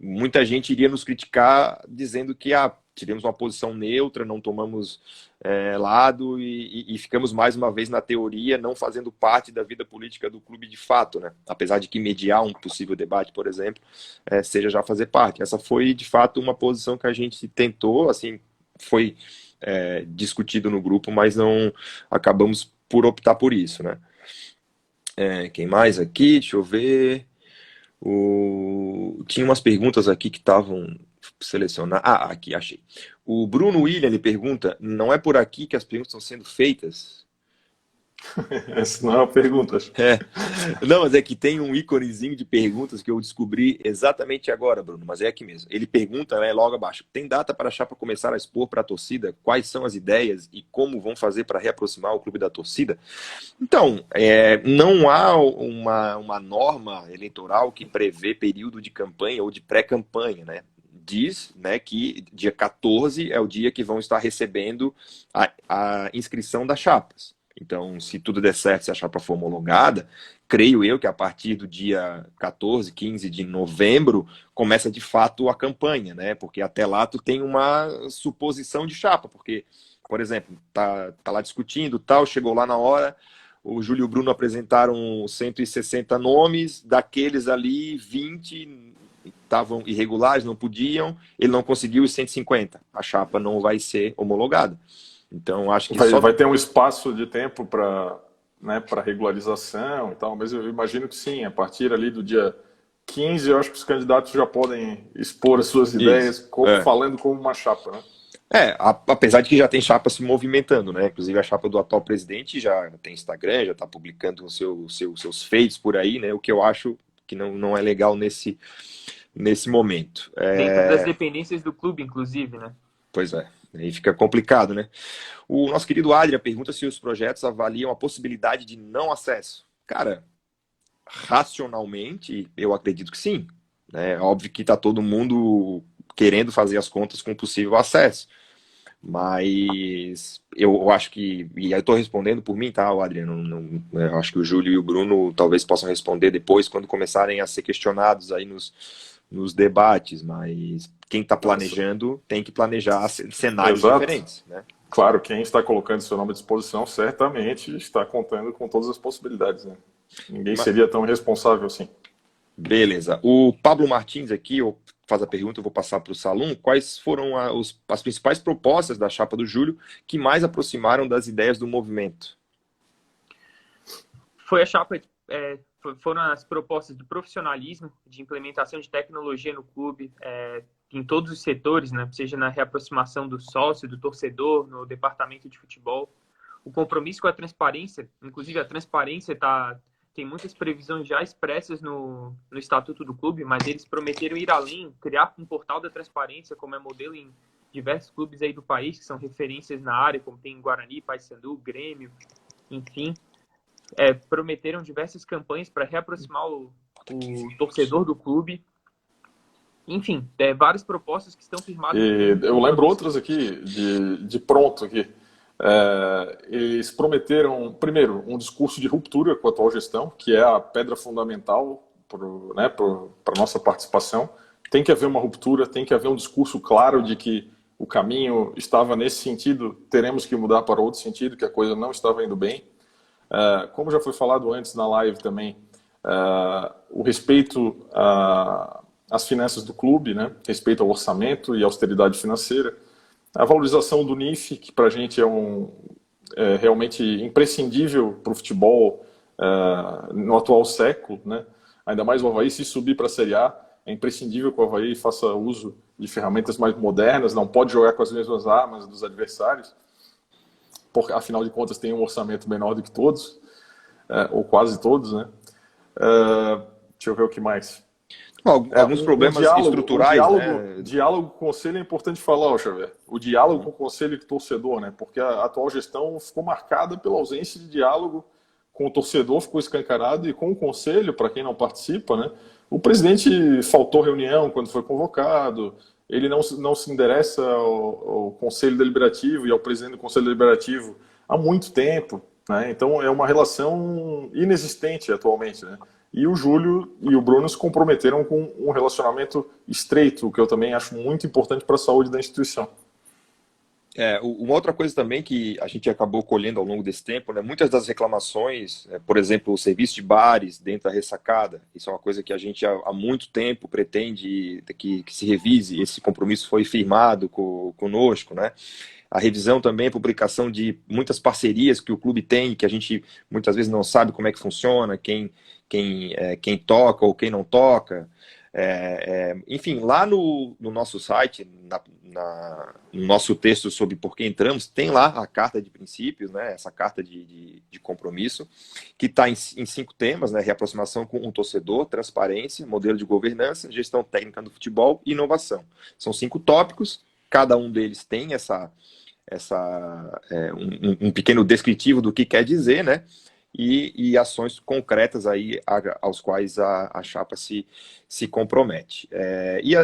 Muita gente iria nos criticar dizendo que tivemos uma posição neutra, não tomamos lado e ficamos mais uma vez na teoria, não fazendo parte da vida política do clube de fato, né? Apesar de que mediar um possível debate, por exemplo, seja já fazer parte. Essa foi, de fato, uma posição que a gente tentou, assim, foi discutido no grupo, mas não acabamos por optar por isso, né? Quem mais aqui? Deixa eu ver. Tinha umas perguntas aqui que estavam selecionadas. Aqui, achei. O Bruno William, ele pergunta, não é por aqui que as perguntas estão sendo feitas? Essa não é uma pergunta. Não, mas é que tem um íconezinho de perguntas que eu descobri exatamente agora, Bruno, mas é aqui mesmo. Ele pergunta, né, logo abaixo, tem data para a chapa começar a expor para a torcida? Quais são as ideias e como vão fazer para reaproximar o clube da torcida? Então, não há uma norma eleitoral que prevê período de campanha ou de pré-campanha, né? Diz, né, que dia 14 é o dia que vão estar recebendo a inscrição das chapas. Então, se tudo der certo, se a chapa for homologada, creio eu que a partir do dia 14, 15 de novembro, começa de fato a campanha, né? Porque até lá tu tem uma suposição de chapa, porque, por exemplo, tá lá discutindo, chegou lá na hora, o Júlio e o Bruno apresentaram 160 nomes, daqueles ali, 20 estavam irregulares, não podiam, ele não conseguiu os 150. A chapa não vai ser homologada. Então, acho que vai ter um espaço de tempo para regularização e tal, mas eu imagino que sim, a partir ali do dia 15, eu acho que os candidatos já podem expor as suas ideias falando como uma chapa, né? Apesar de que já tem chapa se movimentando, né? Inclusive a chapa do atual presidente já tem Instagram, já está publicando seus feitos por aí, né? O que eu acho que não é legal nesse momento. Dentro das dependências do clube, inclusive, né? Pois é, aí fica complicado, né? O nosso querido Adria pergunta se os projetos avaliam a possibilidade de não acesso. Cara, racionalmente, eu acredito que sim. É óbvio que está todo mundo querendo fazer as contas com possível acesso. Mas eu acho que, e eu estou respondendo por mim, tá, Adriano? Eu acho que o Júlio e o Bruno talvez possam responder depois, quando começarem a ser questionados aí nos debates, mas quem está planejando tem que planejar cenários diferentes, né? Claro, quem está colocando seu nome à disposição certamente está contando com todas as possibilidades, né? Ninguém seria tão irresponsável assim. Beleza. O Pablo Martins aqui faz a pergunta, eu vou passar para o Salum. Quais foram as principais propostas da chapa do Júlio que mais aproximaram das ideias do movimento? Foi a chapa, foram as propostas de profissionalismo, de implementação de tecnologia no clube, em todos os setores, né? Seja na reaproximação do sócio, do torcedor, no departamento de futebol. O compromisso com a transparência, inclusive a transparência tem muitas previsões já expressas no Estatuto do Clube, mas eles prometeram ir além, criar um portal da transparência, como é modelo em diversos clubes aí do país, que são referências na área, como tem Guarani, Paysandu, Grêmio, enfim. Prometeram diversas campanhas para reaproximar o torcedor do clube. Enfim, várias propostas que estão firmadas. Eu lembro outras aqui, de pronto aqui. Eles prometeram, primeiro, um discurso de ruptura com a atual gestão, que é a pedra fundamental para a nossa participação. Tem que haver uma ruptura, tem que haver um discurso claro de que o caminho estava nesse sentido, teremos que mudar para outro sentido, que a coisa não estava indo bem. Como já foi falado antes na live também, o respeito às finanças do clube, né? Respeito ao orçamento e austeridade financeira. A valorização do NIF, que para a gente é realmente imprescindível para o futebol no atual século, né? Ainda mais o Avaí, se subir para a Série A, é imprescindível que o Avaí faça uso de ferramentas mais modernas, não pode jogar com as mesmas armas dos adversários, porque afinal de contas tem um orçamento menor do que todos, ou quase todos, né? Deixa eu ver o que mais. Alguns problemas estruturais, né? Diálogo com o conselho é importante falar, Xavier. O diálogo com o conselho e com o torcedor, né? Porque a atual gestão ficou marcada pela ausência de diálogo com o torcedor, ficou escancarado, e com o conselho, para quem não participa, né? O presidente faltou reunião quando foi convocado, ele não se endereça ao conselho deliberativo e ao presidente do conselho deliberativo há muito tempo, né? Então é uma relação inexistente atualmente, né? E o Júlio e o Bruno se comprometeram com um relacionamento estreito, o que eu também acho muito importante para a saúde da instituição. Uma outra coisa também que a gente acabou colhendo ao longo desse tempo, né, muitas das reclamações, por exemplo, o serviço de bares dentro da ressacada, isso é uma coisa que a gente há muito tempo pretende que se revise, esse compromisso foi firmado conosco, né? A revisão também, a publicação de muitas parcerias que o clube tem, que a gente muitas vezes não sabe como é que funciona, quem toca ou quem não toca. Enfim, lá no nosso site, no nosso texto sobre por que entramos, tem lá a carta de princípios, né, essa carta de compromisso, que está em 5 temas, né, reaproximação com o torcedor, transparência, modelo de governança, gestão técnica do futebol e inovação. São 5 tópicos, cada um deles tem um pequeno descritivo do que quer dizer, né? E ações concretas aí aos quais a chapa se compromete.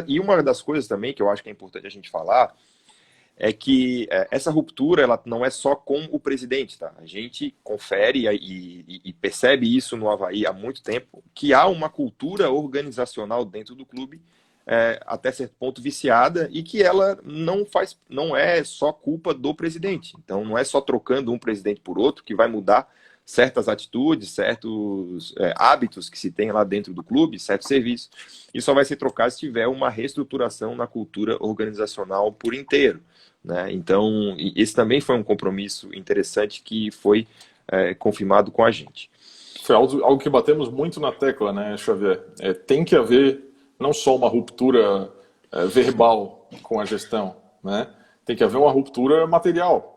E uma das coisas também que eu acho que é importante a gente falar é que essa ruptura ela não é só com o presidente, tá? A gente confere e percebe isso no Avaí há muito tempo, que há uma cultura organizacional dentro do clube até certo ponto viciada, e que ela não é só culpa do presidente. Então não é só trocando um presidente por outro que vai mudar certas atitudes, certos hábitos que se tem lá dentro do clube, certos serviços. Isso só vai ser trocado se tiver uma reestruturação na cultura organizacional por inteiro, né? Então esse também foi um compromisso interessante que foi confirmado com a gente. Foi algo que batemos muito na tecla, né, Xavier? Tem que haver não só uma ruptura verbal com a gestão, né? Tem que haver uma ruptura material.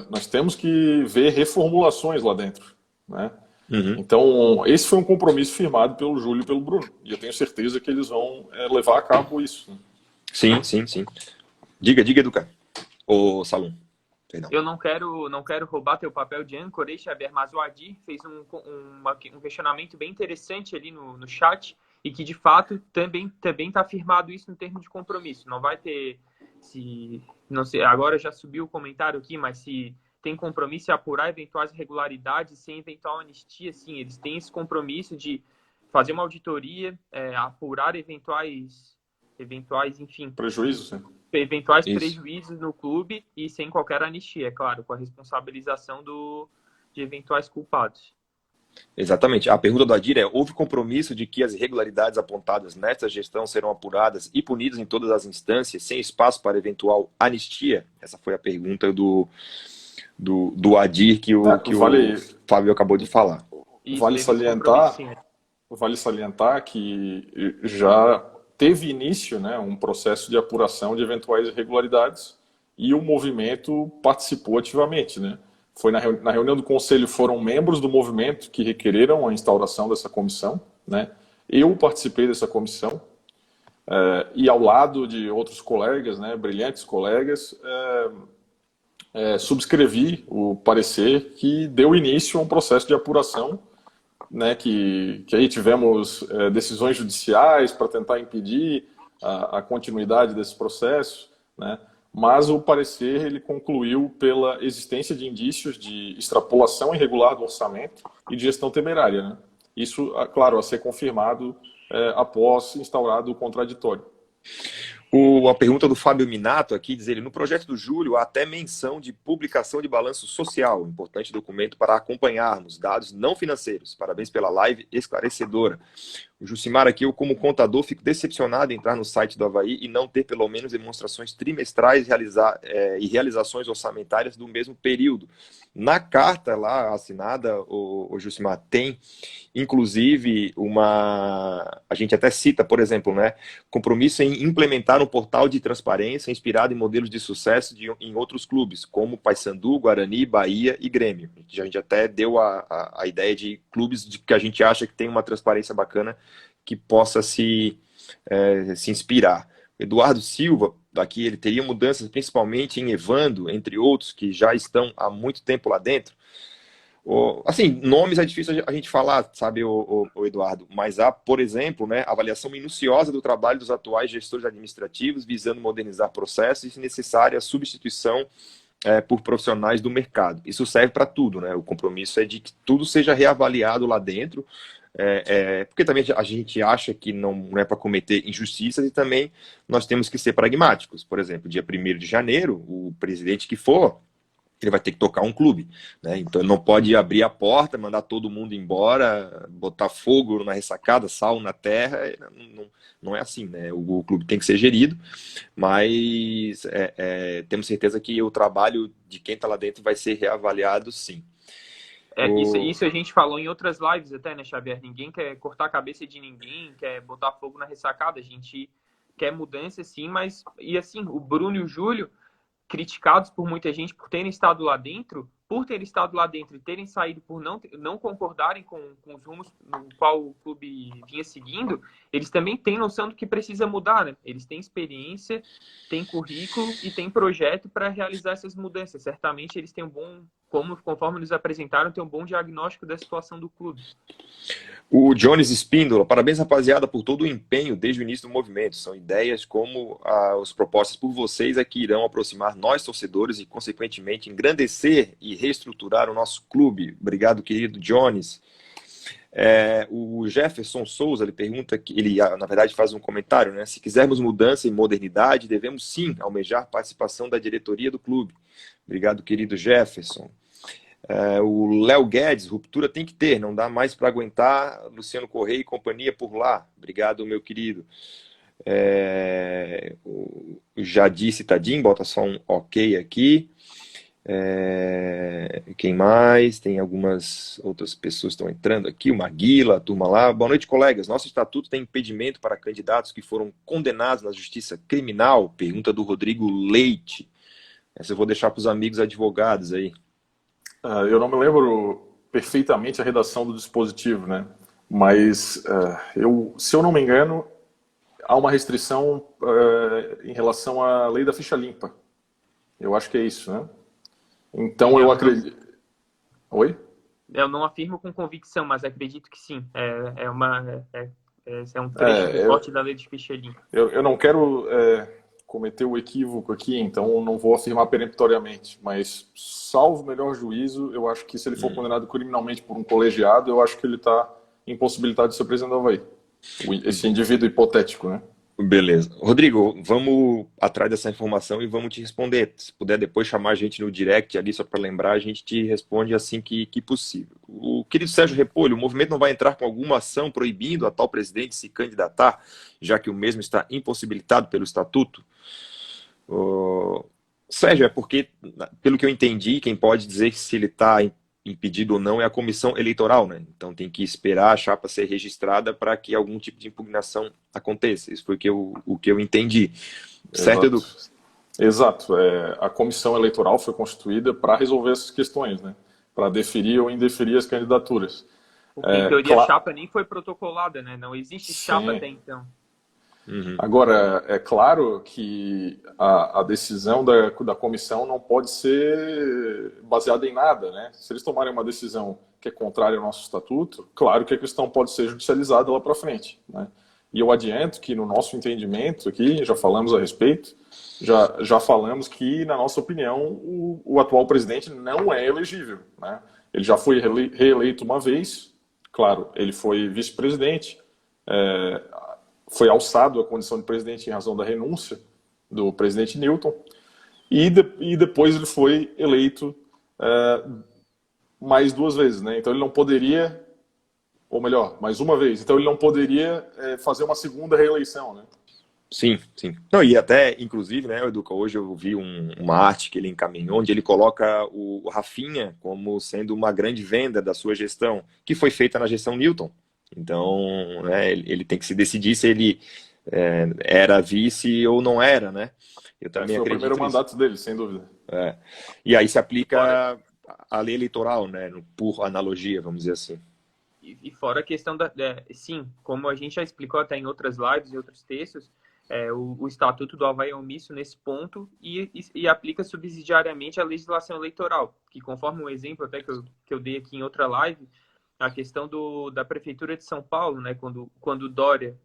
Nós temos que ver reformulações lá dentro, né? Uhum. Então, esse foi um compromisso firmado pelo Júlio e pelo Bruno. E eu tenho certeza que eles vão levar a cabo isso, né? Sim, sim, sim. Diga, Educa. Ô, Salum. Perdão. Eu não quero roubar teu papel de âncora, Xavier, mas o Adir fez um questionamento bem interessante ali no chat e que, de fato, também está firmado isso no termo de compromisso. Não vai ter, não sei, agora já subiu o comentário aqui, mas se tem compromisso em apurar eventuais irregularidades sem eventual anistia, sim, eles têm esse compromisso de fazer uma auditoria, apurar eventuais, enfim, Prejuízo, né? eventuais Isso. prejuízos no clube e sem qualquer anistia, é claro, com a responsabilização de eventuais culpados. Exatamente. A pergunta do Adir é: houve compromisso de que as irregularidades apontadas nesta gestão serão apuradas e punidas em todas as instâncias, sem espaço para eventual anistia? Essa foi a pergunta do Adir que o Fábio acabou de falar. Isso, Vale teve esse compromisso, salientar, sim. vale salientar que já teve início, né, um processo de apuração de eventuais irregularidades e o movimento participou ativamente, né? Foi na reunião do conselho, foram membros do movimento que requereram a instauração dessa comissão, né? Eu participei dessa comissão e ao lado de outros colegas, né, brilhantes colegas, subscrevi o parecer que deu início a um processo de apuração, né, que aí tivemos decisões judiciais para tentar impedir a continuidade desse processo, né, mas o parecer ele concluiu pela existência de indícios de extrapolação irregular do orçamento e de gestão temerária, né? Isso, claro, a ser confirmado após instaurado o contraditório. A pergunta do Fábio Minato aqui diz ele: no projeto do Júlio há até menção de publicação de balanço social, importante documento para acompanharmos dados não financeiros. Parabéns pela live esclarecedora. O Jucimar aqui: eu como contador fico decepcionado em entrar no site do Avaí e não ter pelo menos demonstrações trimestrais e realizações orçamentárias do mesmo período. Na carta lá assinada, o Jucimar, tem inclusive a gente até cita, por exemplo, né, compromisso em implementar um portal de transparência inspirado em modelos de sucesso em outros clubes, como Paysandu, Guarani, Bahia e Grêmio. A gente até deu a ideia de clubes que a gente acha que tem uma transparência bacana que possa se inspirar. Eduardo Silva, aqui, ele teria mudanças principalmente em Evando, entre outros, que já estão há muito tempo lá dentro. Assim, nomes é difícil a gente falar, sabe, o Eduardo, mas há, por exemplo, né, avaliação minuciosa do trabalho dos atuais gestores administrativos, visando modernizar processos e, se necessária, a substituição por profissionais do mercado. Isso serve para tudo, né? O compromisso é de que tudo seja reavaliado lá dentro, porque também a gente acha que não é para cometer injustiças e também nós temos que ser pragmáticos. Por exemplo, dia 1º de janeiro, o presidente que for, ele vai ter que tocar um clube, né? Então ele não pode abrir a porta, mandar todo mundo embora, botar fogo na ressacada, sal na terra, não é assim, né? O clube tem que ser gerido, mas temos certeza que o trabalho de quem está lá dentro vai ser reavaliado, sim. Isso a gente falou em outras lives até, né, Xavier? Ninguém quer cortar a cabeça de ninguém, quer botar fogo na ressacada, a gente quer mudança, sim, mas, e assim, o Bruno e o Júlio, criticados por muita gente por terem estado lá dentro e terem saído por não concordarem com os rumos no qual o clube vinha seguindo, eles também têm noção do que precisa mudar, né? Eles têm experiência, têm currículo e têm projeto para realizar essas mudanças. Certamente eles têm conforme nos apresentaram, têm um bom diagnóstico da situação do clube. O Jones Espíndola: parabéns, rapaziada, por todo o empenho desde o início do movimento. São ideias como as propostas por vocês que irão aproximar nós, torcedores, e, consequentemente, engrandecer e reestruturar o nosso clube. Obrigado, querido Jones. O Jefferson Souza, ele pergunta, ele na verdade faz um comentário, né? Se quisermos mudança e modernidade, devemos sim almejar participação da diretoria do clube. Obrigado, querido Jefferson. O Léo Guedes: ruptura tem que ter, não dá mais para aguentar Luciano Correia e companhia por lá. Obrigado, meu querido. Já disse Tadim, bota só um ok aqui. Quem mais? Tem algumas outras pessoas que estão entrando aqui. O Maguila, a turma lá. Boa noite, colegas. Nosso estatuto tem impedimento para candidatos que foram condenados na justiça criminal? Pergunta do Rodrigo Leite. Essa eu vou deixar para os amigos advogados aí. Eu não me lembro perfeitamente a redação do dispositivo, né? Mas, se eu não me engano, há uma restrição em relação à lei da ficha limpa. Eu acho que é isso, né? Então, eu acredito... Oi? Eu não afirmo com convicção, mas acredito que sim. É um trecho forte da lei de ficha limpa. Eu não quero cometer o equívoco aqui, então não vou afirmar peremptoriamente, mas, salvo o melhor juízo, eu acho que se ele for condenado criminalmente por um colegiado, eu acho que ele está impossibilitado de ser presidente do Avaí. Esse indivíduo hipotético, né? Beleza. Rodrigo, vamos atrás dessa informação e vamos te responder. Se puder depois chamar a gente no direct ali, só para lembrar, a gente te responde assim que possível. O querido Sérgio Repolho, o movimento não vai entrar com alguma ação proibindo o atual presidente se candidatar, já que o mesmo está impossibilitado pelo estatuto? Sérgio, é porque, pelo que eu entendi, quem pode dizer que se ele está impedido ou não é a comissão eleitoral, né? Então tem que esperar a chapa ser registrada para que algum tipo de impugnação aconteça. Isso foi o que eu entendi. Certo, Edu? Exato. A comissão eleitoral foi constituída para resolver essas questões, né? Para deferir ou indeferir as candidaturas. Porque, em teoria, a chapa nem foi protocolada, né? Não existe chapa até então. Uhum. Agora, é claro que a decisão da comissão não pode ser baseada em nada, né? Se eles tomarem uma decisão que é contrária ao nosso estatuto, claro que a questão pode ser judicializada lá para frente, né? E eu adianto que no nosso entendimento aqui, já falamos a respeito, já falamos que, na nossa opinião, o atual presidente não é elegível, né? Ele já foi reeleito uma vez, claro, ele foi vice-presidente, foi alçado à condição de presidente em razão da renúncia do presidente Newton, e depois ele foi eleito mais 2 vezes, né? Então ele não poderia, ou melhor, mais uma vez, então ele não poderia fazer uma segunda reeleição, né? Sim, sim. Não, e até, inclusive, né, Educa, hoje eu vi uma arte que ele encaminhou, onde ele coloca o Rafinha como sendo uma grande venda da sua gestão, que foi feita na gestão Newton. Então, né, ele tem que se decidir se ele era vice ou não era, né? Eu também foi o primeiro mandato dele, sem dúvida. E aí se aplica a lei eleitoral, né? Por analogia, vamos dizer assim. E fora a questão sim, como a gente já explicou até em outras lives e outros textos, o Estatuto do Avaí é omisso nesse ponto e aplica subsidiariamente a legislação eleitoral, que conforme um exemplo até que eu dei aqui em outra live, a questão da Prefeitura de São Paulo, né, quando Dória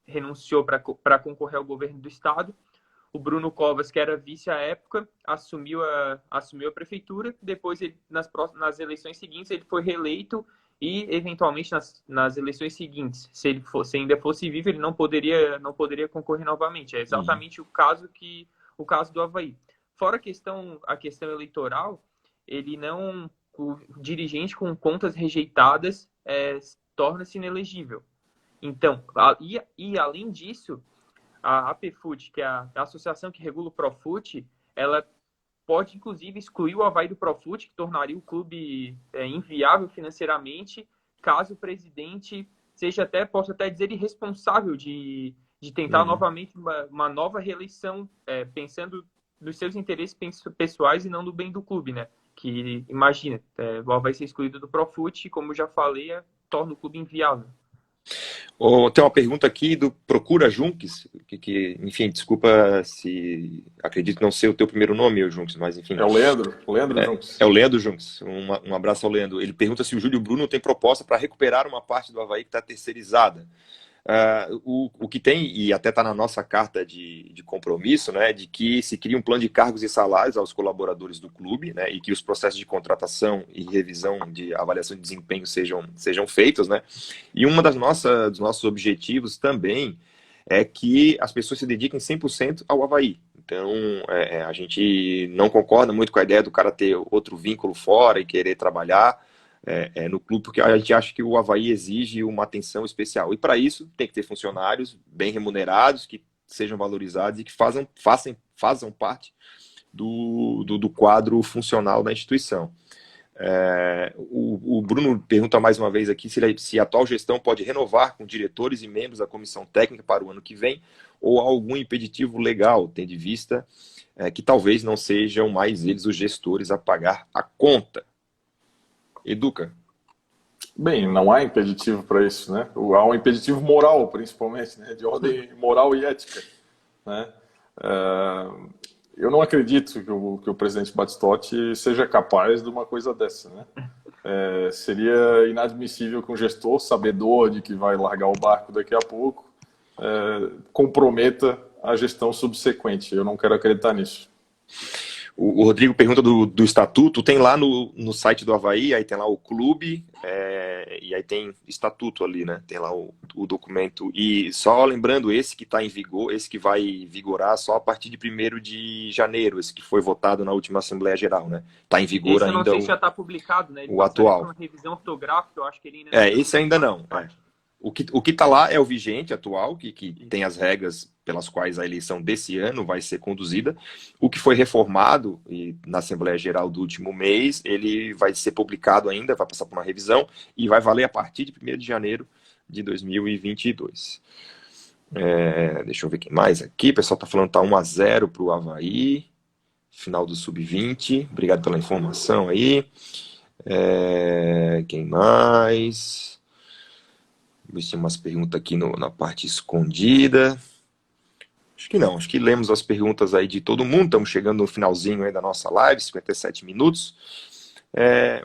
renunciou para concorrer ao governo do Estado, o Bruno Covas, que era vice à época, assumiu a prefeitura, depois nas eleições seguintes ele foi reeleito e, eventualmente, nas eleições seguintes, se ainda fosse vivo, ele não poderia concorrer novamente. É exatamente o caso do Avaí. Fora a questão eleitoral, ele não... O dirigente com contas rejeitadas torna-se inelegível. Então, além disso, a APFUT, que é a associação que regula o Profut, ela pode, inclusive, excluir o Avaí do Profut, que tornaria o clube inviável financeiramente, caso o presidente posso até dizer, irresponsável de tentar novamente uma nova reeleição, pensando nos seus interesses pessoais e não no bem do clube, né? Que, imagina, o Avaí ser excluído do Profut, como já falei, torna o clube inviável. Tem uma pergunta aqui do Procura Junques, enfim, desculpa se acredito não ser o teu primeiro nome, Junques, mas enfim. É o Leandro Junques. É o Leandro Junques, um abraço ao Leandro. Ele pergunta se o Júlio Bruno tem proposta para recuperar uma parte do Avaí que está terceirizada. O que tem, e até está na nossa carta de compromisso, né, de que se cria um plano de cargos e salários aos colaboradores do clube, né, e que os processos de contratação e revisão de avaliação de desempenho sejam feitos, né, e dos nossos objetivos também é que as pessoas se dediquem 100% ao Avaí. Então, a gente não concorda muito com a ideia do cara ter outro vínculo fora e querer trabalhar no clube, porque a gente acha que o Avaí exige uma atenção especial. E para isso tem que ter funcionários bem remunerados, que sejam valorizados e que façam parte do quadro funcional da instituição. O Bruno pergunta mais uma vez aqui se a atual gestão pode renovar com diretores e membros da comissão técnica para o ano que vem, ou há algum impeditivo legal, tendo em vista que talvez não sejam mais eles os gestores a pagar a conta. Educa. Bem, não há impeditivo para isso, né? Há um impeditivo moral, principalmente, né? De ordem moral e ética, né? Eu não acredito que o presidente Batistotti seja capaz de uma coisa dessa, né? Seria inadmissível que um gestor sabedor de que vai largar o barco daqui a pouco comprometa a gestão subsequente. Eu não quero acreditar nisso. O Rodrigo pergunta do estatuto, tem lá no site do Avaí, aí tem lá o clube, e aí tem estatuto ali, né? Tem lá o documento. E só lembrando, esse que está em vigor, esse que vai vigorar só a partir de 1º de janeiro, esse que foi votado na última Assembleia Geral, né? Está em vigor esse eu não ainda sei se já está publicado, né? Ele o atual. Uma revisão ortográfica, eu acho que ele ainda não esse ainda não. O que está lá é o vigente atual, que tem as regras pelas quais a eleição desse ano vai ser conduzida. O que foi reformado e na Assembleia Geral do último mês, ele vai ser publicado ainda, vai passar por uma revisão e vai valer a partir de 1º de janeiro de 2022. Deixa eu ver quem mais aqui. O pessoal está falando que está 1-0 para o Avaí, final do Sub-20. Obrigado pela informação aí. Quem mais? Ver se tem umas perguntas aqui na parte escondida. Acho que não, acho que lemos as perguntas aí de todo mundo. Estamos chegando no finalzinho aí da nossa live, 57 minutos.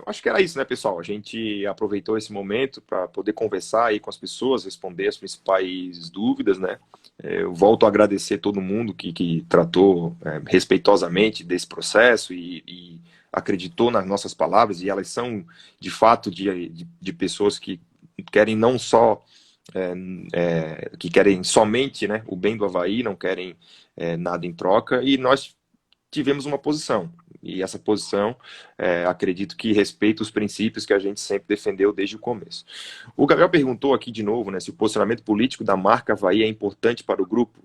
Acho que era isso, né, pessoal? A gente aproveitou esse momento para poder conversar aí com as pessoas, responder as principais dúvidas, né? Eu volto a agradecer todo mundo que tratou respeitosamente desse processo e acreditou nas nossas palavras, e elas são, de fato, de pessoas que querem não só que querem somente, né, o bem do Avaí, não querem nada em troca, e nós tivemos uma posição, e essa posição acredito que respeita os princípios que a gente sempre defendeu desde o começo. O Gabriel perguntou aqui de novo, né, se o posicionamento político da marca Avaí é importante para o grupo.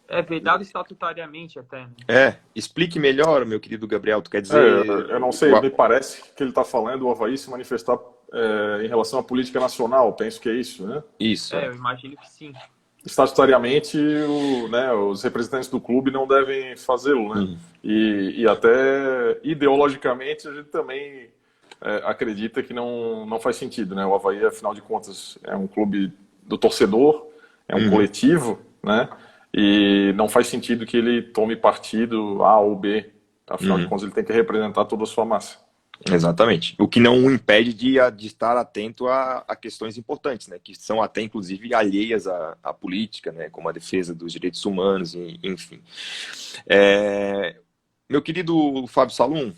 É vedado estatutariamente até, né? Explique melhor, meu querido Gabriel, tu quer dizer... eu não sei, me parece que ele está falando o Avaí se manifestar em relação à política nacional, penso que é isso, né? Isso. Eu imagino que sim. Estatutariamente, os representantes do clube não devem fazê-lo, né? E até ideologicamente a gente também acredita que não faz sentido, né? O Avaí, afinal de contas, é um clube do torcedor, é um coletivo, né? E não faz sentido que ele tome partido A ou B. Afinal de contas, ele tem que representar toda a sua massa. Exatamente. O que não o impede de estar atento a questões importantes, né? Que são até, inclusive, alheias à política, né? Como a defesa dos direitos humanos, enfim. Meu querido Fábio Salum,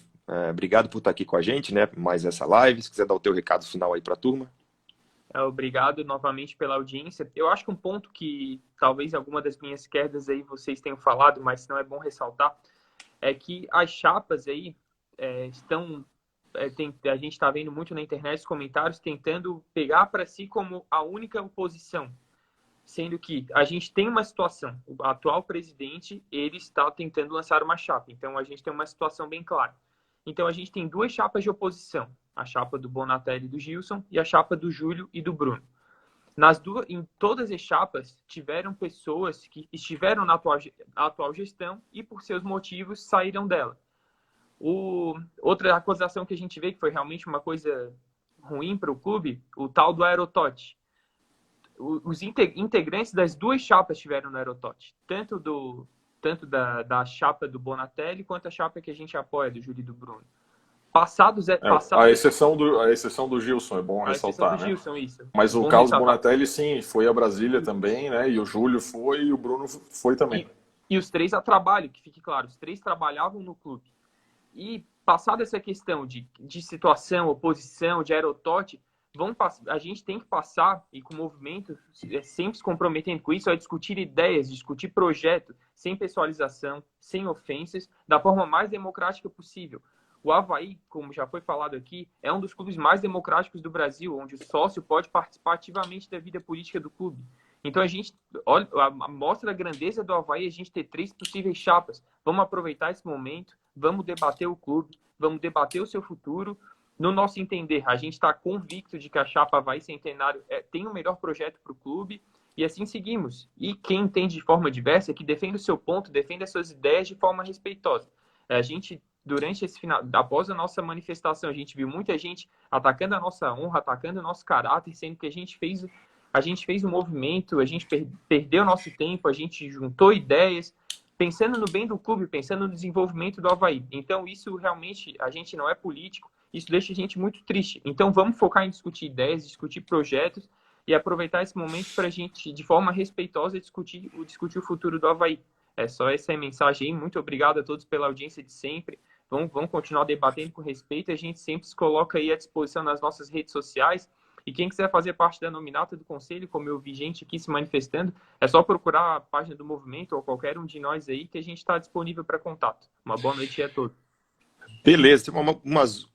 obrigado por estar aqui com a gente, né? Mais essa live. Se quiser dar o teu recado final aí para a turma. Obrigado novamente pela audiência. Eu acho que um ponto que talvez alguma das minhas quedas aí vocês tenham falado, mas não é bom ressaltar, é que as chapas aí estão... a gente está vendo muito na internet os comentários tentando pegar para si como a única oposição, sendo que a gente tem uma situação, o atual presidente, ele está tentando lançar uma chapa, então a gente tem uma situação bem clara. Então a gente tem duas chapas de oposição, a chapa do Bonatelli e do Gilson e a chapa do Júlio e do Bruno. Em todas as chapas tiveram pessoas que estiveram na atual gestão e por seus motivos saíram dela. Outra acusação que a gente vê que foi realmente uma coisa ruim para o clube, o tal do Aerotote. Os integrantes das duas chapas estiveram no Aerotote, tanto da chapa do Bonatelli quanto a chapa que a gente apoia, do Júlio e do Bruno. A exceção do Gilson, é bom ressaltar, né? Gilson, isso. Mas o Carlos Bonatelli, sim, foi a Brasília também, né? E o Júlio foi e o Bruno foi também. E os três a trabalho, que fique claro, os três trabalhavam no clube. E passada essa questão de situação, oposição, de Aerotote, a gente tem que passar, e com o movimento sempre se comprometendo com isso, a discutir ideias, discutir projeto, sem pessoalização, sem ofensas, da forma mais democrática possível. O Avaí, como já foi falado aqui, é um dos clubes mais democráticos do Brasil, onde o sócio pode participar ativamente da vida política do clube. Então a gente mostra a grandeza do Avaí, a gente ter 3 possíveis chapas. Vamos aproveitar esse momento, vamos debater o clube, vamos debater o seu futuro. No nosso entender, a gente está convicto de que a chapa Avaí Centenário tem o melhor projeto para o clube, e assim seguimos. E quem entende de forma diversa, que defenda o seu ponto, defenda as suas ideias de forma respeitosa. A gente durante esse final, após a nossa manifestação, a gente viu muita gente atacando a nossa honra, atacando o nosso caráter, sendo que a gente fez um movimento, a gente perdeu nosso tempo, a gente juntou ideias, pensando no bem do clube, pensando no desenvolvimento do Avaí. Então, isso realmente, a gente não é político, isso deixa a gente muito triste. Então, vamos focar em discutir ideias, discutir projetos e aproveitar esse momento para a gente, de forma respeitosa, discutir o futuro do Avaí. É só essa mensagem aí. Muito obrigado a todos pela audiência de sempre. Vamos continuar debatendo com respeito. A gente sempre se coloca aí à disposição nas nossas redes sociais. E quem quiser fazer parte da nominata do conselho, como eu vi gente aqui se manifestando, é só procurar a página do movimento ou qualquer um de nós aí que a gente está disponível para contato. Uma boa noite a todos. Beleza,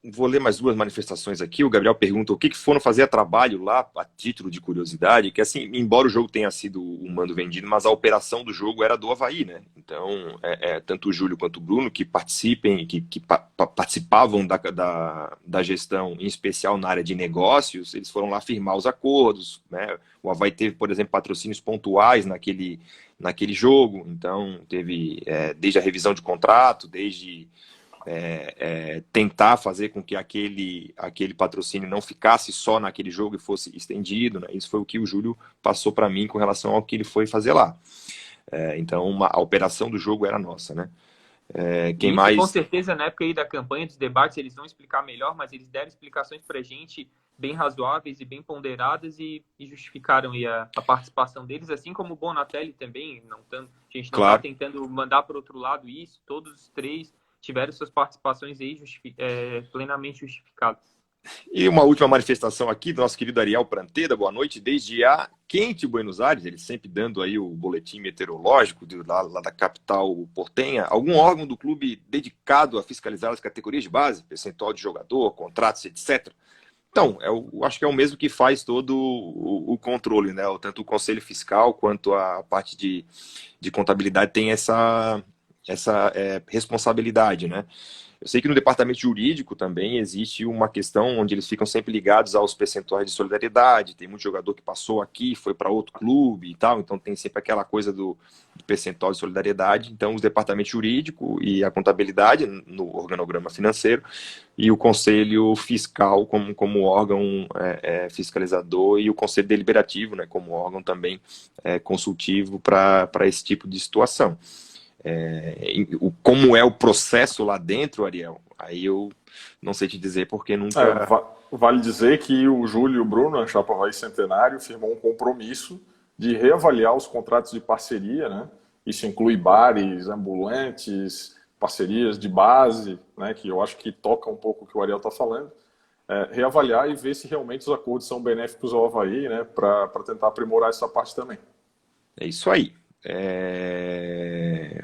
vou ler mais 2 manifestações aqui. O Gabriel pergunta o que foram fazer a trabalho lá, a título de curiosidade, que assim, embora o jogo tenha sido o mando vendido, mas a operação do jogo era do Avaí, né? Então, tanto o Júlio quanto o Bruno, que participavam da gestão, em especial na área de negócios, eles foram lá firmar os acordos, né? O Avaí teve, por exemplo, patrocínios pontuais naquele jogo, então teve desde a revisão de contrato, desde tentar fazer com que aquele patrocínio não ficasse só naquele jogo e fosse estendido, né? Isso foi o que o Júlio passou para mim com relação ao que ele foi fazer lá. Então, a operação do jogo era nossa, né? Quem Isso, mais? com certeza, na época aí da campanha, dos debates, eles vão explicar melhor, mas eles deram explicações para a gente bem razoáveis e bem ponderadas e justificaram aí a participação deles, assim como o Bonatelli também. A gente não está tentando mandar para outro lado isso, todos os 3 tiveram suas participações aí plenamente justificadas. E uma última manifestação aqui do nosso querido Ariel Pranteda, boa noite, desde a quente Buenos Aires, ele sempre dando aí o boletim meteorológico lá da capital portenha. Algum órgão do clube dedicado a fiscalizar as categorias de base, percentual de jogador, contratos, etc.? Então, eu acho que é o mesmo que faz todo o controle, né? Tanto o Conselho Fiscal quanto a parte de contabilidade tem essa responsabilidade, né? Eu sei que no departamento jurídico também existe uma questão onde eles ficam sempre ligados aos percentuais de solidariedade. Tem muito jogador que passou aqui, foi para outro clube e tal, então tem sempre aquela coisa do percentual de solidariedade. Então, os departamentos jurídico e a contabilidade no organograma financeiro e o conselho fiscal como órgão fiscalizador e o conselho deliberativo, né, como órgão também consultivo para esse tipo de situação. Como é o processo lá dentro, Ariel, aí eu não sei te dizer porque nunca... Vale dizer que o Júlio e o Bruno, a Chapa Avaí Centenário, firmou um compromisso de reavaliar os contratos de parceria, né? Isso inclui bares, ambulantes, parcerias de base, né? Que eu acho que toca um pouco o que o Ariel está falando. Reavaliar e ver se realmente os acordos são benéficos ao Avaí, né? Para tentar aprimorar essa parte também. É isso aí.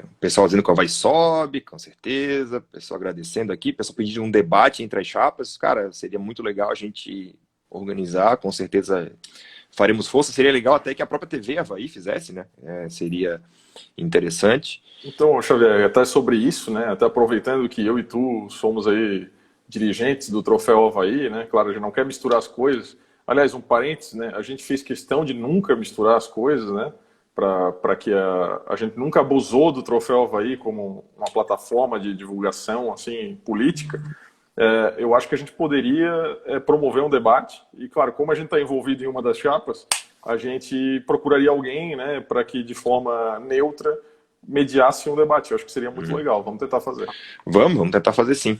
O pessoal dizendo que o Avaí sobe, com certeza. O pessoal agradecendo aqui. O pessoal pedindo um debate entre as chapas. Cara, seria muito legal a gente organizar. Com certeza faremos força. Seria legal até que a própria TV Avaí fizesse, né? Seria interessante. Então, Xavier, até sobre isso, né? Até aproveitando que eu e tu somos aí dirigentes do Troféu Avaí, né? Claro, a gente não quer misturar as coisas. Aliás, um parênteses, né? A gente fez questão de nunca misturar as coisas, né? Para que a gente nunca abusou do Troféu Avaí como uma plataforma de divulgação assim, política. Eu acho que a gente poderia promover um debate e, claro, como a gente está envolvido em uma das chapas, a gente procuraria alguém, né, para que de forma neutra mediasse um debate. Eu acho que seria muito legal. Vamos tentar fazer. Vamos tentar fazer sim.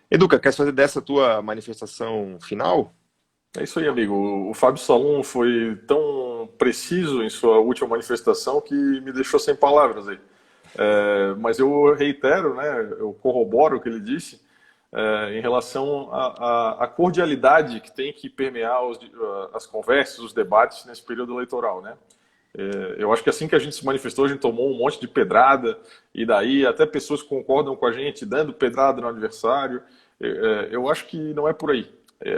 Educa, quer fazer dessa tua manifestação final? É isso aí, amigo. O Fábio Salum foi tão preciso em sua última manifestação que me deixou sem palavras aí. Mas eu reitero, né, eu corroboro o que ele disse em relação à cordialidade que tem que permear as conversas, os debates nesse período eleitoral, né? Eu acho que assim que a gente se manifestou, a gente tomou um monte de pedrada e daí até pessoas que concordam com a gente dando pedrada no adversário. Eu acho que não é por aí.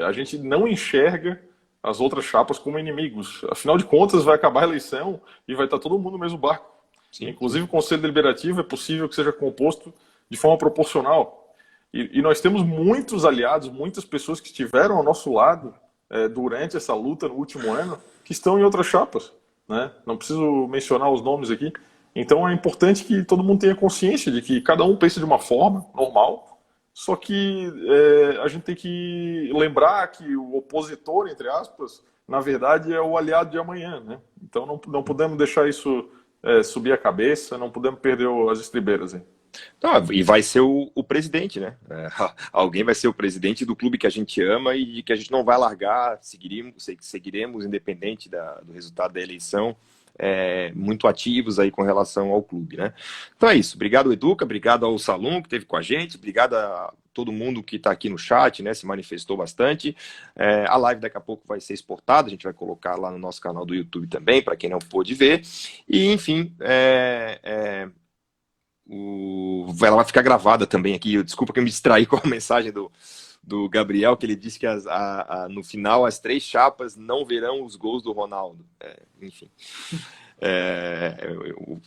A gente não enxerga as outras chapas como inimigos. Afinal de contas, vai acabar a eleição e vai estar todo mundo no mesmo barco. Sim. Inclusive, o Conselho Deliberativo é possível que seja composto de forma proporcional. E nós temos muitos aliados, muitas pessoas que estiveram ao nosso lado durante essa luta no último ano, que estão em outras chapas, né? Não preciso mencionar os nomes aqui. Então, é importante que todo mundo tenha consciência de que cada um pensa de uma forma normal, Só que a gente tem que lembrar que o opositor, entre aspas, na verdade é o aliado de amanhã, né? Então não podemos deixar isso subir a cabeça, não podemos perder as estribeiras. Hein? Não, e vai ser o presidente, né? Alguém vai ser o presidente do clube que a gente ama e que a gente não vai largar, seguiremos independente do resultado da eleição, muito ativos aí com relação ao clube, né? Então é isso. Obrigado, Educa, obrigado ao Salum que esteve com a gente, obrigado a todo mundo que está aqui no chat, né? Se manifestou bastante. A live daqui a pouco vai ser exportada, a gente vai colocar lá no nosso canal do YouTube também, para quem não pôde ver. E, enfim, ela vai ficar gravada também aqui. Desculpa que eu me distraí com a mensagem do Gabriel, que ele disse que no final as 3 chapas não verão os gols do Ronaldo. Enfim.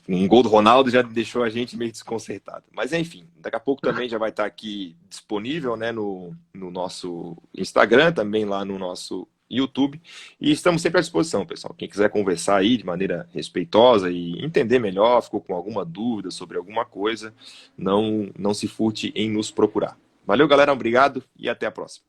Um gol do Ronaldo já deixou a gente meio desconcertado. Mas enfim, daqui a pouco também já vai estar aqui disponível, né, no nosso Instagram, também lá no nosso YouTube. E estamos sempre à disposição, pessoal. Quem quiser conversar aí de maneira respeitosa e entender melhor, ficou com alguma dúvida sobre alguma coisa, não se furte em nos procurar. Valeu, galera. Obrigado e até a próxima.